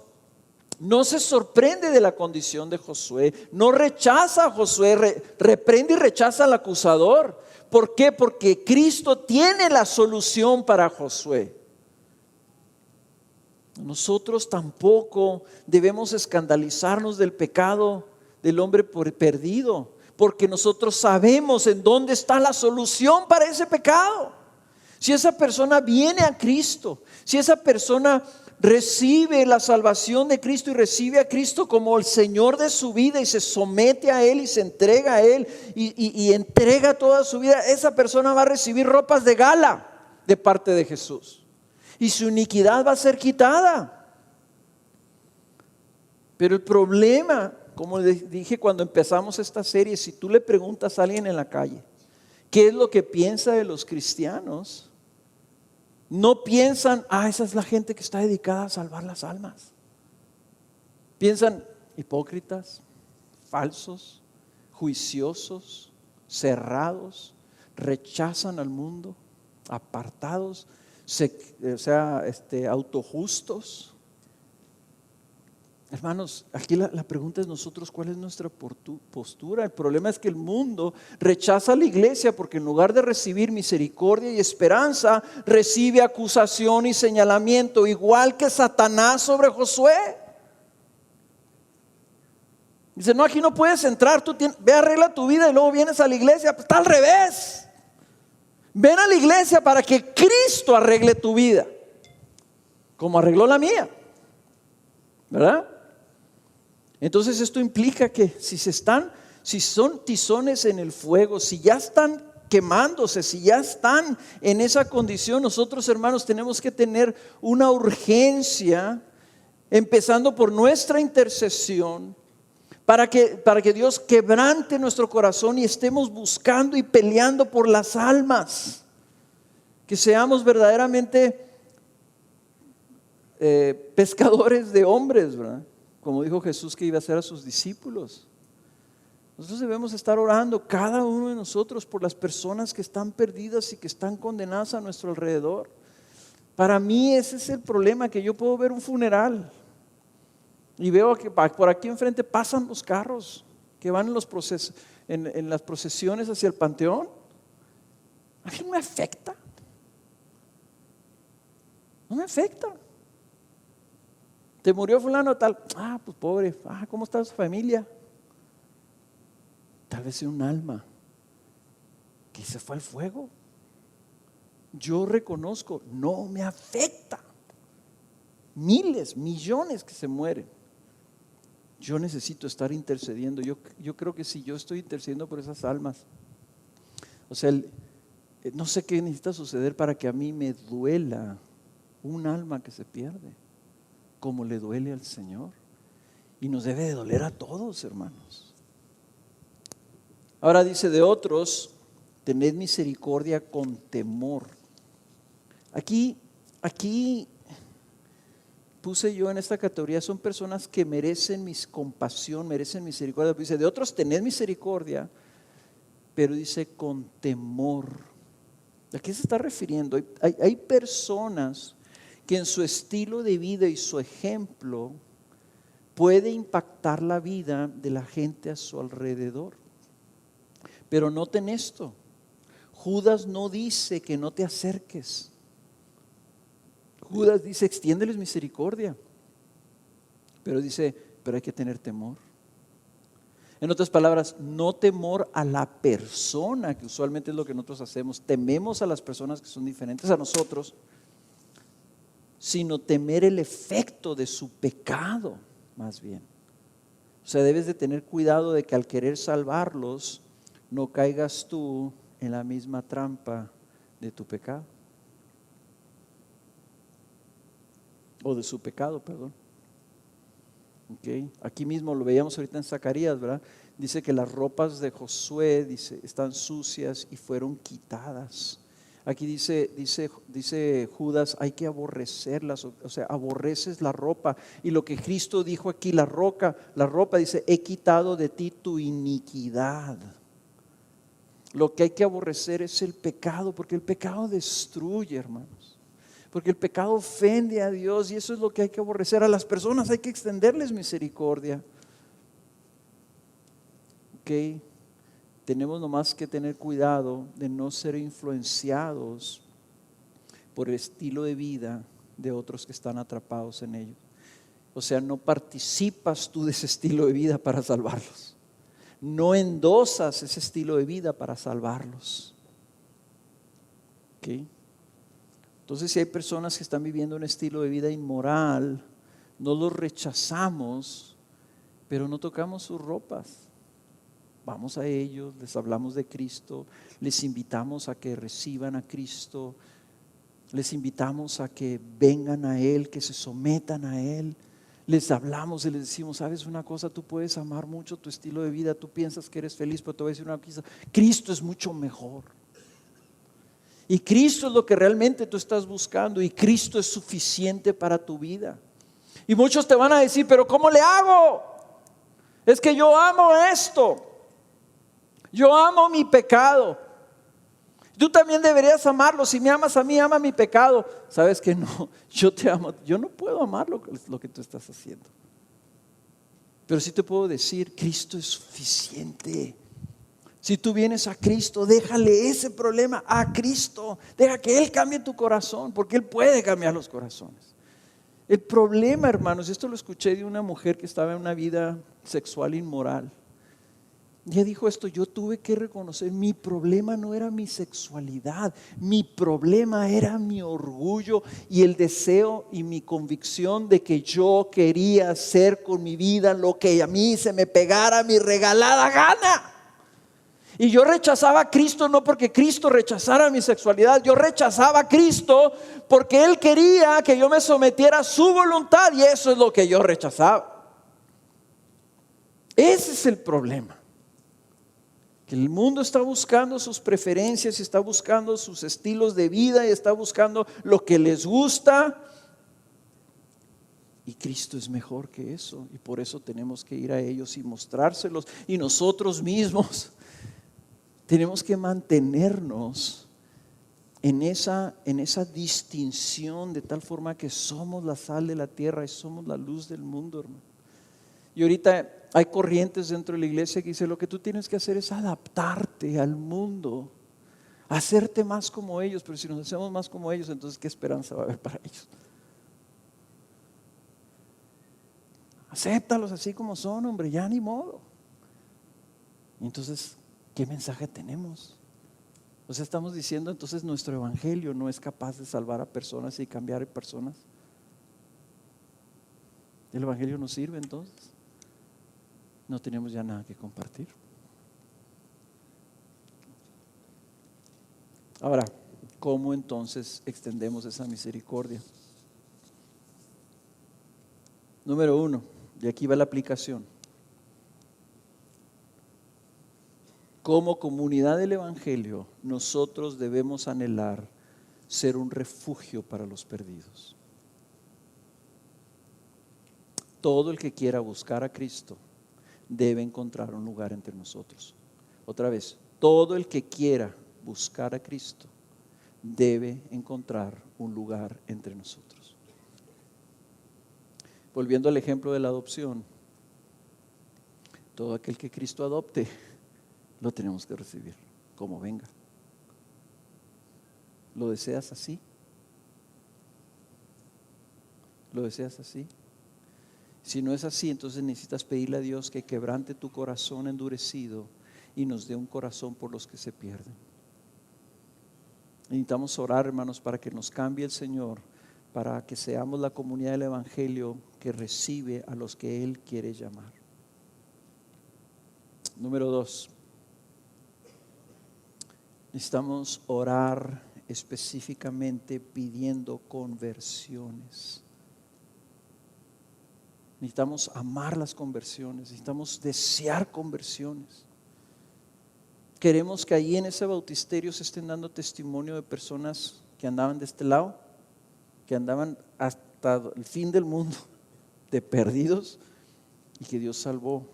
no se sorprende de la condición de Josué, no rechaza a Josué, reprende y rechaza al acusador. ¿Por qué? Porque Cristo tiene la solución para Josué. Nosotros tampoco debemos escandalizarnos del pecado del hombre perdido, porque nosotros sabemos en dónde está la solución para ese pecado. Si esa persona viene a Cristo, si esa persona recibe la salvación de Cristo y recibe a Cristo como el Señor de su vida y se somete a Él y se entrega a Él y entrega toda su vida, esa persona va a recibir ropas de gala de parte de Jesús y su iniquidad va a ser quitada. Pero el problema, como les dije cuando empezamos esta serie, si tú le preguntas a alguien en la calle ¿qué es lo que piensa de los cristianos? No piensan: esa es la gente que está dedicada a salvar las almas. Piensan: hipócritas, falsos, juiciosos, cerrados, rechazan al mundo, apartados, autojustos. Hermanos, aquí la pregunta es nosotros, ¿cuál es nuestra postura? El problema es que el mundo rechaza a la iglesia porque en lugar de recibir misericordia y esperanza, recibe acusación y señalamiento, igual que Satanás sobre Josué. Dice: no, aquí no puedes entrar, ve, arregla tu vida y luego vienes a la iglesia. Pues está al revés. Ven a la iglesia para que Cristo arregle tu vida, como arregló la mía, ¿verdad? Entonces esto implica que si son tizones en el fuego, si ya están quemándose, si ya están en esa condición, nosotros, hermanos, tenemos que tener una urgencia, empezando por nuestra intercesión, para que Dios quebrante nuestro corazón y estemos buscando y peleando por las almas, que seamos verdaderamente pescadores de hombres, ¿verdad? Como dijo Jesús que iba a hacer a sus discípulos. Nosotros debemos estar orando, cada uno de nosotros, por las personas que están perdidas y que están condenadas a nuestro alrededor. Para mí ese es el problema, que yo puedo ver un funeral y veo que por aquí enfrente pasan los carros que van en las procesiones hacia el panteón. A mí no me afecta. No me afecta. ¿Te murió fulano tal? Pues pobre. ¿Cómo está su familia? Tal vez sea un alma que se fue al fuego. Yo reconozco, no me afecta. Miles, millones que se mueren. Yo necesito estar intercediendo. Yo creo que si yo estoy intercediendo por esas almas, o sea, no sé qué necesita suceder para que a mí me duela un alma que se pierde, como le duele al Señor. Y nos debe de doler a todos, hermanos. Ahora dice de otros, tened misericordia con temor. Aquí puse yo en esta categoría, son personas que merecen compasión, merecen misericordia. Dice, de otros tened misericordia, pero dice con temor. ¿A qué se está refiriendo? Hay personas que en su estilo de vida y su ejemplo puede impactar la vida de la gente a su alrededor. Pero noten esto, Judas no dice que no te acerques. Judas dice, extiéndeles misericordia. Pero dice, pero hay que tener temor. En otras palabras, no temor a la persona, que usualmente es lo que nosotros hacemos. Tememos a las personas que son diferentes a nosotros, sino temer el efecto de su pecado, más bien. O sea, debes de tener cuidado de que al querer salvarlos, no caigas tú en la misma trampa de tu pecado. O de su pecado, perdón. Okay. Aquí mismo lo veíamos ahorita en Zacarías, ¿verdad? Dice que las ropas de Josué, dice, están sucias y fueron quitadas. Aquí dice Judas, hay que aborrecerlas, o sea, aborreces la ropa. Y lo que Cristo dijo aquí, la ropa dice, he quitado de ti tu iniquidad. Lo que hay que aborrecer es el pecado, porque el pecado destruye, hermanos. Porque el pecado ofende a Dios y eso es lo que hay que aborrecer. A las personas hay que extenderles misericordia. Ok, tenemos nomás que tener cuidado de no ser influenciados por el estilo de vida de otros que están atrapados en ello. O sea, no participas tú de ese estilo de vida para salvarlos. No endosas ese estilo de vida para salvarlos. Ok. Entonces, si hay personas que están viviendo un estilo de vida inmoral, no los rechazamos, pero no tocamos sus ropas. Vamos a ellos, les hablamos de Cristo, les invitamos a que reciban a Cristo, les invitamos a que vengan a Él, que se sometan a Él. Les hablamos y les decimos, sabes una cosa, tú puedes amar mucho tu estilo de vida, tú piensas que eres feliz, pero te voy a decir una cosa, Cristo es mucho mejor. Y Cristo es lo que realmente tú estás buscando y Cristo es suficiente para tu vida. Y muchos te van a decir, pero ¿cómo le hago? Es que yo amo esto. Yo amo mi pecado. Tú también deberías amarlo. Si me amas a mí, ama mi pecado. Sabes que no, yo te amo. Yo no puedo amar lo que tú estás haciendo. Pero sí te puedo decir, Cristo es suficiente. Si tú vienes a Cristo, déjale ese problema a Cristo. Deja que Él cambie tu corazón, porque Él puede cambiar los corazones. El problema, hermanos, esto lo escuché de una mujer que estaba en una vida sexual inmoral. Ella dijo esto, yo tuve que reconocer, mi problema no era mi sexualidad, mi problema era mi orgullo y el deseo y mi convicción de que yo quería hacer con mi vida lo que a mí se me pegara mi regalada gana. Y yo rechazaba a Cristo no porque Cristo rechazara mi sexualidad, yo rechazaba a Cristo porque Él quería que yo me sometiera a su voluntad y eso es lo que yo rechazaba. Ese es el problema. Que el mundo está buscando sus preferencias, está buscando sus estilos de vida y está buscando lo que les gusta. Y Cristo es mejor que eso, y por eso tenemos que ir a ellos y mostrárselos. Y nosotros mismos tenemos que mantenernos en esa distinción, de tal forma que somos la sal de la tierra y somos la luz del mundo, hermano. Y ahorita hay corrientes dentro de la iglesia que dicen: lo que tú tienes que hacer es adaptarte al mundo, hacerte más como ellos. Pero si nos hacemos más como ellos, entonces ¿qué esperanza va a haber para ellos? Acéptalos así como son, hombre, ya ni modo. Entonces, ¿qué mensaje tenemos? O sea, estamos diciendo entonces nuestro evangelio no es capaz de salvar a personas y cambiar a personas. ¿El evangelio no sirve entonces? No tenemos ya nada que compartir. Ahora, ¿cómo entonces extendemos esa misericordia? Número 1, y aquí va la aplicación. Como comunidad del evangelio, nosotros debemos anhelar ser un refugio para los perdidos. Todo el que quiera buscar a Cristo debe encontrar un lugar entre nosotros. Otra vez, todo el que quiera buscar a Cristo debe encontrar un lugar entre nosotros. Volviendo al ejemplo de la adopción, todo aquel que Cristo adopte, lo tenemos que recibir como venga. ¿Lo deseas así? ¿Lo deseas así? Si no es así, entonces necesitas pedirle a Dios que quebrante tu corazón endurecido y nos dé un corazón por los que se pierden. Necesitamos orar, hermanos, para que nos cambie el Señor, para que seamos la comunidad del evangelio que recibe a los que Él quiere llamar. Número 2. Necesitamos orar específicamente pidiendo conversiones. Necesitamos amar las conversiones, necesitamos desear conversiones. Queremos que ahí en ese bautisterio se estén dando testimonio de personas que andaban de este lado, que andaban hasta el fin del mundo, de perdidos, y que Dios salvó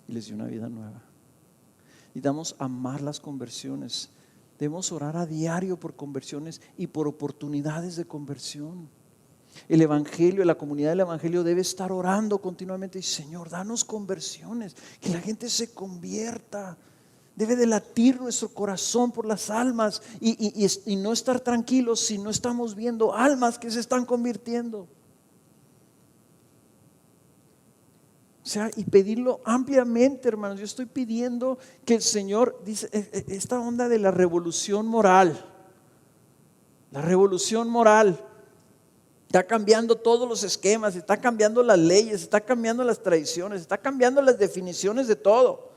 y les dio una vida nueva. Necesitamos amar las conversiones. Debemos orar a diario por conversiones y por oportunidades de conversión. El evangelio, la comunidad del evangelio debe estar orando continuamente: y Señor, danos conversiones, que la gente se convierta. Debe de latir nuestro corazón por las almas y no estar tranquilos si no estamos viendo almas que se están convirtiendo. O sea, y pedirlo ampliamente, hermanos. Yo estoy pidiendo que el Señor, dice, esta onda de la revolución moral, está cambiando todos los esquemas, está cambiando las leyes, está cambiando las tradiciones, está cambiando las definiciones de todo.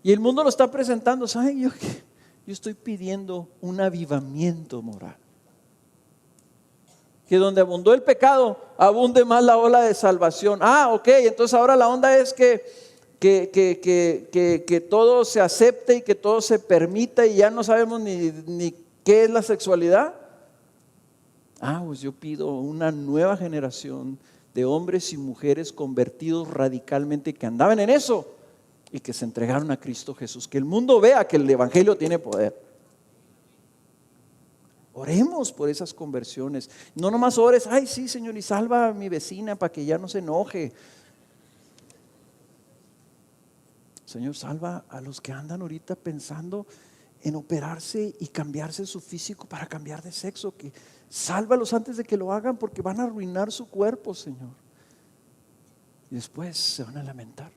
Y el mundo lo está presentando. ¿Saben? Yo estoy pidiendo un avivamiento moral. Que donde abundó el pecado, abunde más la ola de salvación. Ok, entonces ahora la onda es que todo se acepte y que todo se permita y ya no sabemos ni qué es la sexualidad. Pues yo pido una nueva generación de hombres y mujeres convertidos radicalmente, que andaban en eso y que se entregaron a Cristo Jesús. Que el mundo vea que el evangelio tiene poder. Oremos por esas conversiones. No nomás ores: ay sí, Señor, y salva a mi vecina para que ya no se enoje. Señor, salva a los que andan ahorita pensando en operarse y cambiarse su físico para cambiar de sexo. Que sálvalos antes de que lo hagan, porque van a arruinar su cuerpo, Señor. Y después se van a lamentar.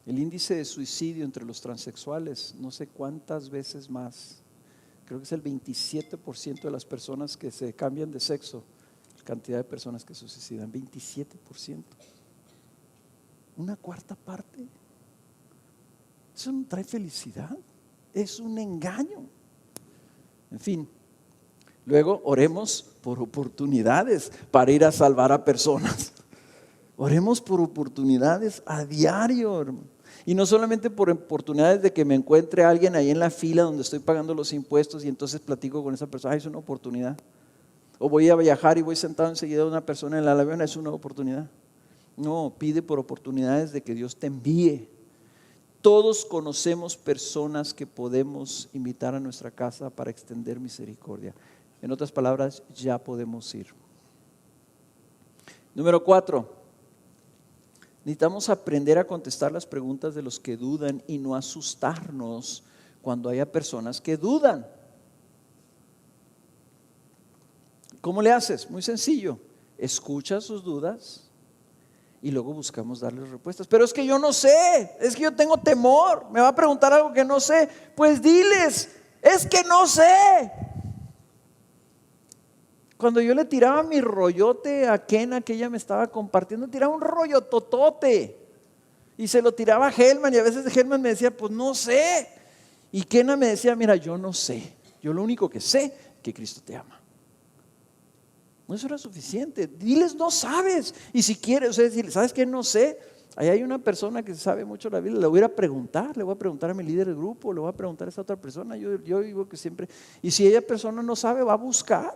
El índice de suicidio entre los transexuales, no sé cuántas veces más, creo que es el 27% de las personas que se cambian de sexo, la cantidad de personas que se suicidan, 27%. Una cuarta parte. Eso no trae felicidad, es un engaño. En fin, luego oremos por oportunidades para ir a salvar a personas. Oremos por oportunidades a diario, hermano. Y no solamente por oportunidades de que me encuentre alguien ahí en la fila donde estoy pagando los impuestos y entonces platico con esa persona. Es una oportunidad. O voy a viajar y voy sentado enseguida de una persona en el avión, es una oportunidad. No, pide por oportunidades de que Dios te envíe. Todos conocemos personas que podemos invitar a nuestra casa para extender misericordia. En otras palabras, ya podemos ir. Número 4. Necesitamos aprender a contestar las preguntas de los que dudan y no asustarnos cuando haya personas que dudan. ¿Cómo le haces? Muy sencillo. Escucha sus dudas y luego buscamos darles respuestas. Pero es que yo no sé, es que yo tengo temor, me va a preguntar algo que no sé. Pues diles, es que no sé. Cuando yo le tiraba mi rollote a Kena, que ella me estaba compartiendo, tiraba un rollo totote y se lo tiraba a Helman, y a veces Helman me decía, pues no sé. Y Kena me decía, mira, yo no sé, yo lo único que sé es que Cristo te ama. No, eso era suficiente. Diles, no sabes. Y si quieres, o sea, decirle, ¿sabes qué? No sé. Ahí hay una persona que sabe mucho la Biblia. Le voy a ir a preguntar. Le voy a preguntar a mi líder del grupo. Le voy a preguntar a esa otra persona. Yo digo que siempre. Y si ella persona no sabe, va a buscar.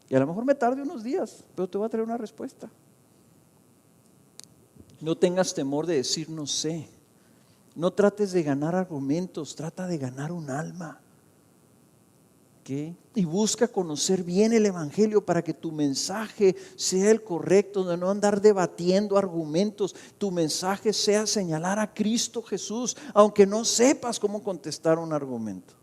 Y a lo mejor me tarde unos días, pero te va a traer una respuesta. No tengas temor de decir no sé. No trates de ganar argumentos. Trata de ganar un alma. ¿Okay? Y busca conocer bien el evangelio para que tu mensaje sea el correcto, de no andar debatiendo argumentos. Tu mensaje sea señalar a Cristo Jesús, aunque no sepas cómo contestar un argumento.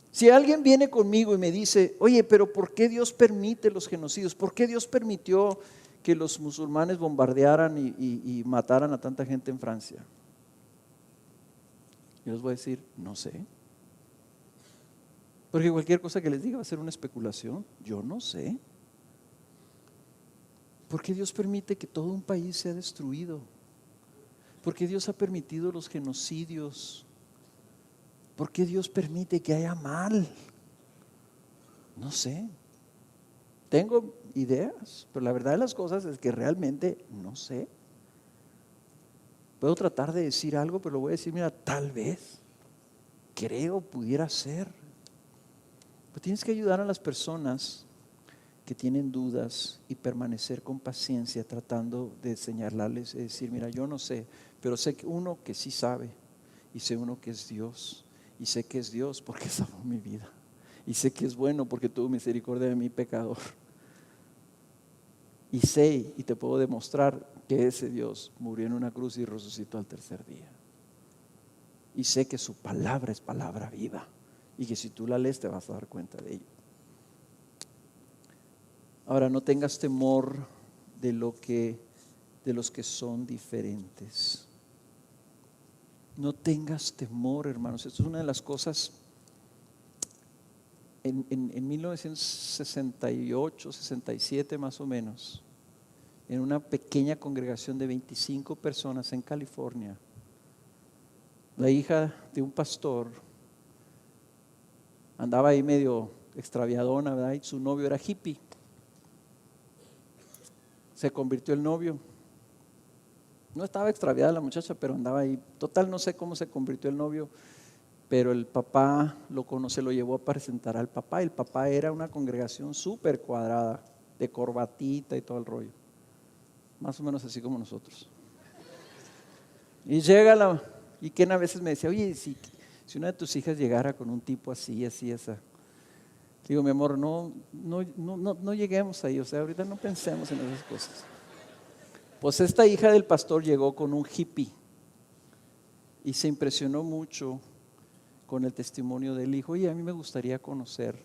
Si alguien viene conmigo y me dice, oye, pero ¿por qué Dios permite los genocidios? ¿Por qué Dios permitió que los musulmanes bombardearan y mataran a tanta gente en Francia? Yo les voy a decir, no sé. Porque cualquier cosa que les diga va a ser una especulación. Yo no sé. ¿Por qué Dios permite que todo un país sea destruido? ¿Por qué Dios ha permitido los genocidios? ¿Por qué Dios permite que haya mal? No sé. Tengo ideas, pero la verdad de las cosas es que realmente no sé. Puedo tratar de decir algo, pero lo voy a decir, mira, tal vez, creo, pudiera ser. Pero tienes que ayudar a las personas que tienen dudas y permanecer con paciencia tratando de señalarles y decir, mira, yo no sé, pero sé que uno que sí sabe y sé uno que es Dios y sé que es Dios porque salvó mi vida y sé que es bueno porque tuvo misericordia de mi pecador y sé y te puedo demostrar que ese Dios murió en una cruz y resucitó al tercer día y sé que su palabra es palabra viva. Y que si tú la lees te vas a dar cuenta de ello. Ahora, no tengas temor de los que son diferentes. No tengas temor, hermanos. Esto es una de las cosas. En 1968, 67 más o menos, en una pequeña congregación de 25 personas en California, la hija de un pastor andaba ahí medio extraviadona, ¿verdad? Y su novio era hippie. Se convirtió el novio. No estaba extraviada la muchacha, pero andaba ahí. Total, no sé cómo se convirtió el novio, pero el papá se lo llevó a presentar al papá. El papá era una congregación súper cuadrada, de corbatita y todo el rollo. Más o menos así como nosotros. Y y Ken a veces me decía, oye, si una de tus hijas llegara con un tipo así, esa. Digo, mi amor, no lleguemos ahí, o sea, ahorita no pensemos en esas cosas. Pues esta hija del pastor llegó con un hippie y se impresionó mucho con el testimonio del hijo. Oye, a mí me gustaría conocer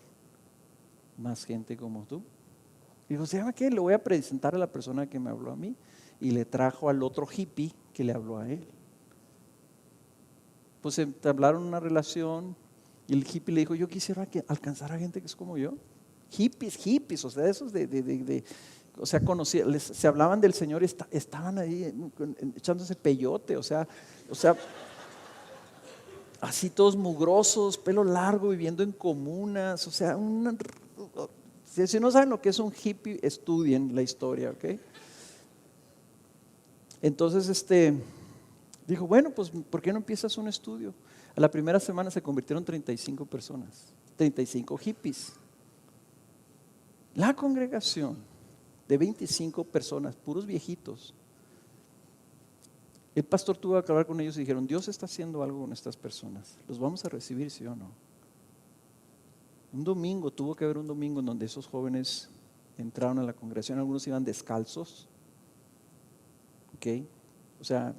más gente como tú. Digo, ¿se llama qué? Le voy a presentar a la persona que me habló a mí. Y le trajo al otro hippie que le habló a él. Pues entablaron una relación y el hippie le dijo, yo quisiera alcanzar a gente que es como yo. Hippies, o sea, esos o sea, se hablaban del Señor, estaban ahí echándose peyote, o sea, así todos mugrosos, pelo largo, viviendo en comunas, o sea, si no saben lo que es un hippie, estudien la historia, ¿ok? Entonces, dijo, bueno, pues, ¿por qué no empiezas un estudio? A la primera semana se convirtieron 35 personas, 35 hippies. La congregación de 25 personas, puros viejitos. El pastor tuvo que hablar con ellos y dijeron, Dios está haciendo algo con estas personas. ¿Los vamos a recibir, sí o no? Un domingo, tuvo que haber un domingo en donde esos jóvenes entraron a la congregación. Algunos iban descalzos. ¿Ok? O sea,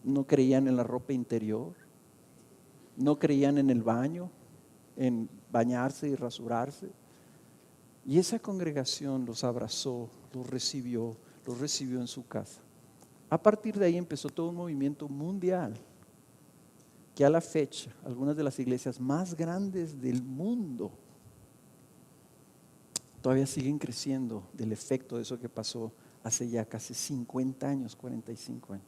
no creían en la ropa interior. No creían en el baño, en bañarse y rasurarse. Y esa congregación los abrazó, los recibió en su casa. A partir de ahí empezó todo un movimiento mundial que a la fecha, algunas de las iglesias más grandes del mundo todavía siguen creciendo del efecto de eso que pasó hace ya casi 50 años, 45 años.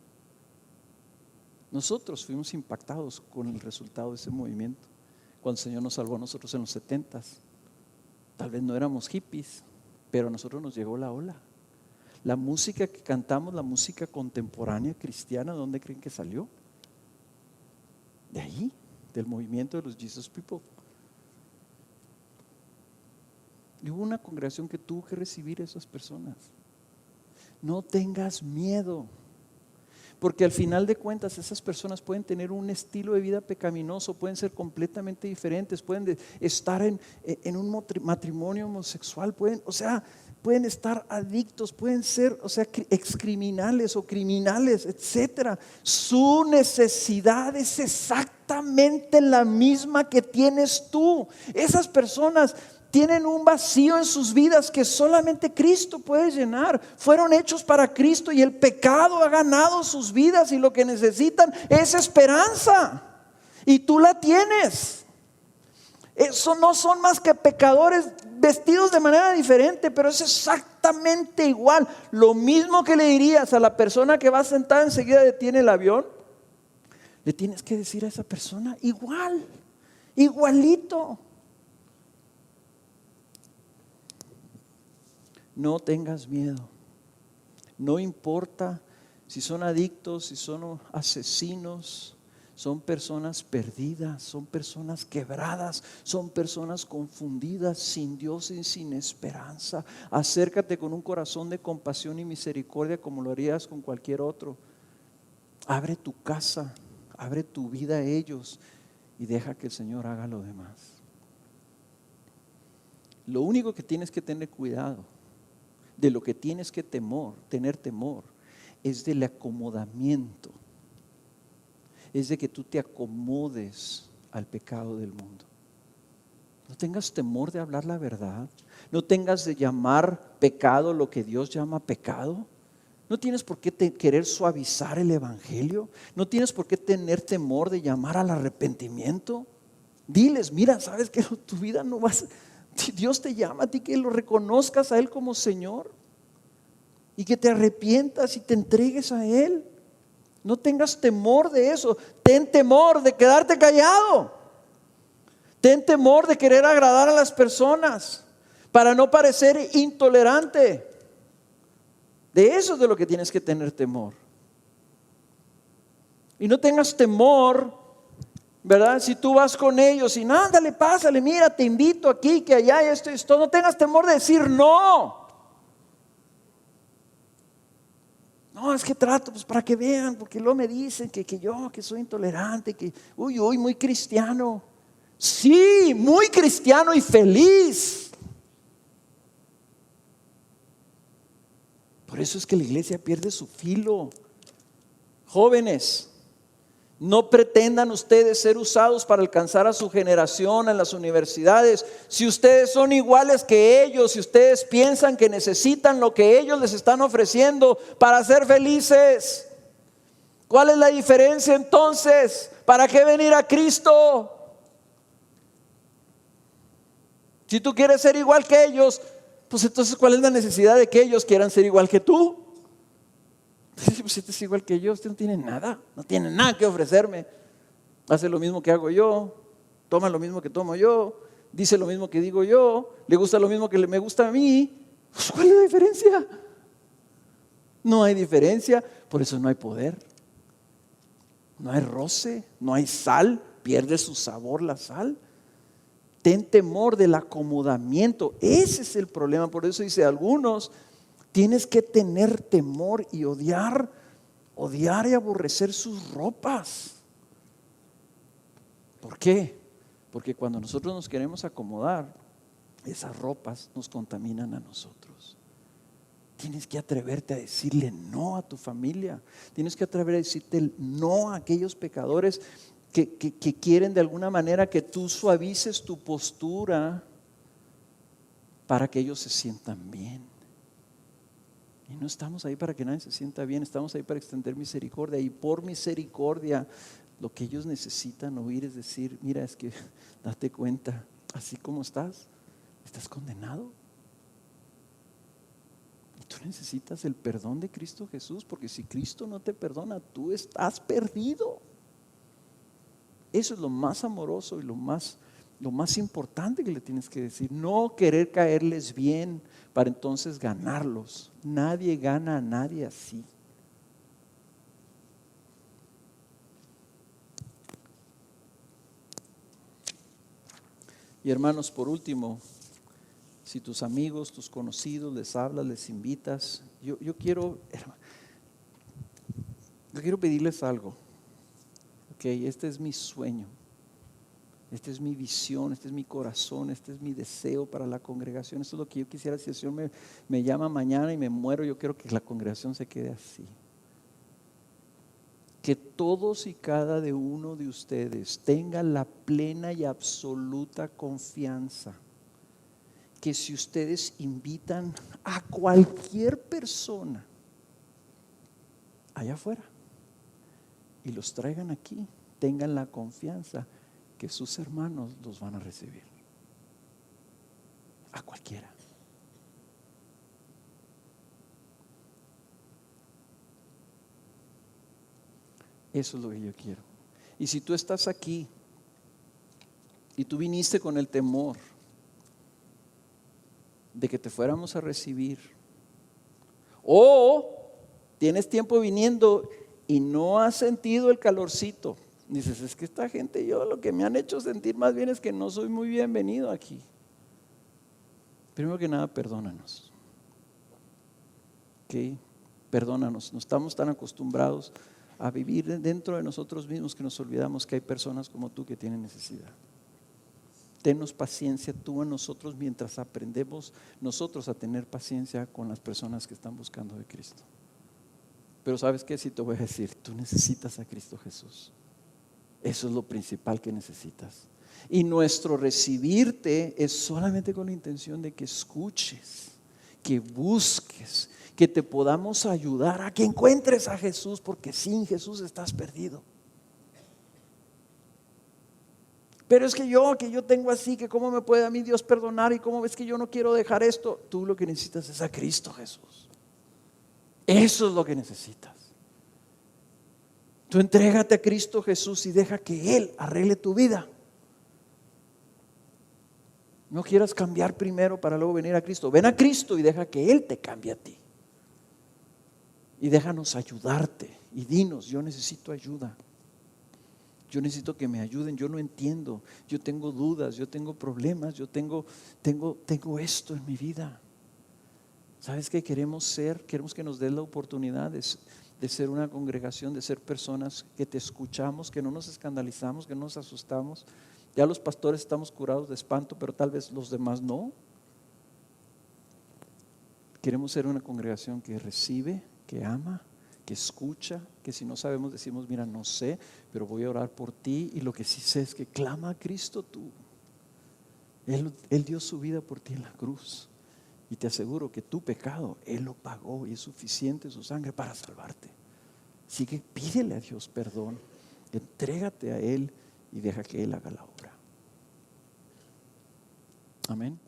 Nosotros fuimos impactados con el resultado de ese movimiento cuando el Señor nos salvó a nosotros en los 70s. Tal vez no éramos hippies, pero a nosotros nos llegó la ola. La música que cantamos, la música contemporánea cristiana, ¿de dónde creen que salió? De ahí, del movimiento de los Jesus People. Y hubo una congregación que tuvo que recibir a esas personas. No tengas miedo, porque al final de cuentas esas personas pueden tener un estilo de vida pecaminoso, pueden ser completamente diferentes, pueden estar en un matrimonio homosexual, pueden estar adictos, pueden ser, excriminales o criminales, etcétera. Su necesidad es exactamente la misma que tienes tú. Esas personas tienen un vacío en sus vidas que solamente Cristo puede llenar. Fueron hechos para Cristo y el pecado ha ganado sus vidas y lo que necesitan es esperanza. Y tú la tienes. Eso no son más que pecadores vestidos de manera diferente, pero es exactamente igual. Lo mismo que le dirías a la persona que va sentada enseguida detiene el avión, le tienes que decir a esa persona igual, igualito. No tengas miedo. No importa si son adictos, si son asesinos, son personas perdidas, son personas quebradas, son personas confundidas, sin Dios y sin esperanza. Acércate con un corazón de compasión y misericordia como lo harías con cualquier otro. Abre tu casa, abre tu vida a ellos y deja que el Señor haga lo demás. Lo único que tienes que tener cuidado, de lo que tienes que tener temor, es del acomodamiento. Es de que tú te acomodes al pecado del mundo. No tengas temor de hablar la verdad. No tengas de llamar pecado lo que Dios llama pecado. No tienes por qué querer suavizar el evangelio. No tienes por qué tener temor de llamar al arrepentimiento. Diles, mira, sabes que tu vida no vas. Dios te llama a ti que lo reconozcas a Él como Señor y que te arrepientas y te entregues a Él. No tengas temor de eso. Ten temor de quedarte callado. Ten temor de querer agradar a las personas para no parecer intolerante. De eso es de lo que tienes que tener temor. Y no tengas temor, ¿verdad? Si tú vas con ellos y ándale, pásale, mira, te invito aquí, que allá, esto. No tengas temor de decir no. No, es que trato, pues para que vean, porque luego me dicen que yo, que soy intolerante, que muy cristiano. Sí, muy cristiano y feliz. Por eso es que la iglesia pierde su filo. Jóvenes, no pretendan ustedes ser usados para alcanzar a su generación en las universidades. Si ustedes son iguales que ellos, si ustedes piensan que necesitan lo que ellos les están ofreciendo para ser felices, ¿cuál es la diferencia entonces? ¿Para qué venir a Cristo? Si tú quieres ser igual que ellos, pues entonces ¿cuál es la necesidad de que ellos quieran ser igual que tú? Pues este es igual que yo, usted no tiene nada que ofrecerme. Hace lo mismo que hago yo, toma lo mismo que tomo yo, dice lo mismo que digo yo, le gusta lo mismo que me gusta a mí. Pues ¿cuál es la diferencia? No hay diferencia, por eso no hay poder. No hay roce, no hay sal, pierde su sabor la sal. Ten temor del acomodamiento. Ese es el problema. Por eso dice, algunos tienes que tener temor y odiar y aborrecer sus ropas. ¿Por qué? Porque cuando nosotros nos queremos acomodar, esas ropas nos contaminan a nosotros. Tienes que atreverte a decirle no a tu familia. Tienes que atrever a decirte no a aquellos pecadores que quieren de alguna manera que tú suavices tu postura para que ellos se sientan bien. Y no estamos ahí para que nadie se sienta bien, estamos ahí para extender misericordia. Y por misericordia, lo que ellos necesitan oír es decir, mira, es que date cuenta, así como estás condenado. Y tú necesitas el perdón de Cristo Jesús, porque si Cristo no te perdona, tú estás perdido. Eso es lo más amoroso y lo más importante que le tienes que decir. No querer caerles bien para entonces ganarlos. Nadie gana a nadie así. Y hermanos, por último, si tus amigos, tus conocidos les hablas, les invitas, yo quiero pedirles algo. Este es mi sueño, esta es mi visión, este es mi corazón, este es mi deseo para la congregación. Esto es lo que yo quisiera. Si el Señor me llama mañana y me muero, yo quiero que la congregación se quede así. Que todos y cada de uno de ustedes tengan la plena y absoluta confianza que si ustedes invitan a cualquier persona allá afuera y los traigan aquí, tengan la confianza que sus hermanos los van a recibir. A cualquiera. Eso es lo que yo quiero. Y si tú estás aquí y tú viniste con el temor de que te fuéramos a recibir, o tienes tiempo viniendo y no has sentido el calorcito, dices, es que esta gente, yo lo que me han hecho sentir más bien es que no soy muy bienvenido aquí. Primero que nada, perdónanos. Perdónanos. No estamos tan acostumbrados a vivir dentro de nosotros mismos que nos olvidamos que hay personas como tú que tienen necesidad. Tenos paciencia tú en nosotros mientras aprendemos nosotros a tener paciencia con las personas que están buscando de Cristo. Pero ¿sabes qué? Sí te voy a decir, tú necesitas a Cristo Jesús. Eso es lo principal que necesitas. Y nuestro recibirte es solamente con la intención de que escuches, que busques, que te podamos ayudar a que encuentres a Jesús, porque sin Jesús estás perdido. Pero es que yo tengo así, que cómo me puede a mí Dios perdonar, y cómo ves que yo no quiero dejar esto. Tú lo que necesitas es a Cristo Jesús. Eso es lo que necesitas. Tú entrégate a Cristo Jesús y deja que Él arregle tu vida. No quieras cambiar primero para luego venir a Cristo. Ven a Cristo y deja que Él te cambie a ti. Y déjanos ayudarte. Y dinos, yo necesito ayuda. Yo necesito que me ayuden, yo no entiendo. Yo tengo dudas, yo tengo problemas, yo tengo esto en mi vida. ¿Sabes qué queremos ser? Queremos que nos des la oportunidad de ser una congregación, de ser personas que te escuchamos, que no nos escandalizamos, que no nos asustamos. Ya los pastores estamos curados de espanto, pero tal vez los demás no. Queremos ser una congregación que recibe, que ama, que escucha, que si no sabemos decimos, mira, no sé, pero voy a orar por ti, y lo que sí sé es que clama a Cristo tú. Él dio su vida por ti en la cruz. Y te aseguro que tu pecado, Él lo pagó y es suficiente su sangre para salvarte. Así que pídele a Dios perdón, entrégate a Él y deja que Él haga la obra. Amén.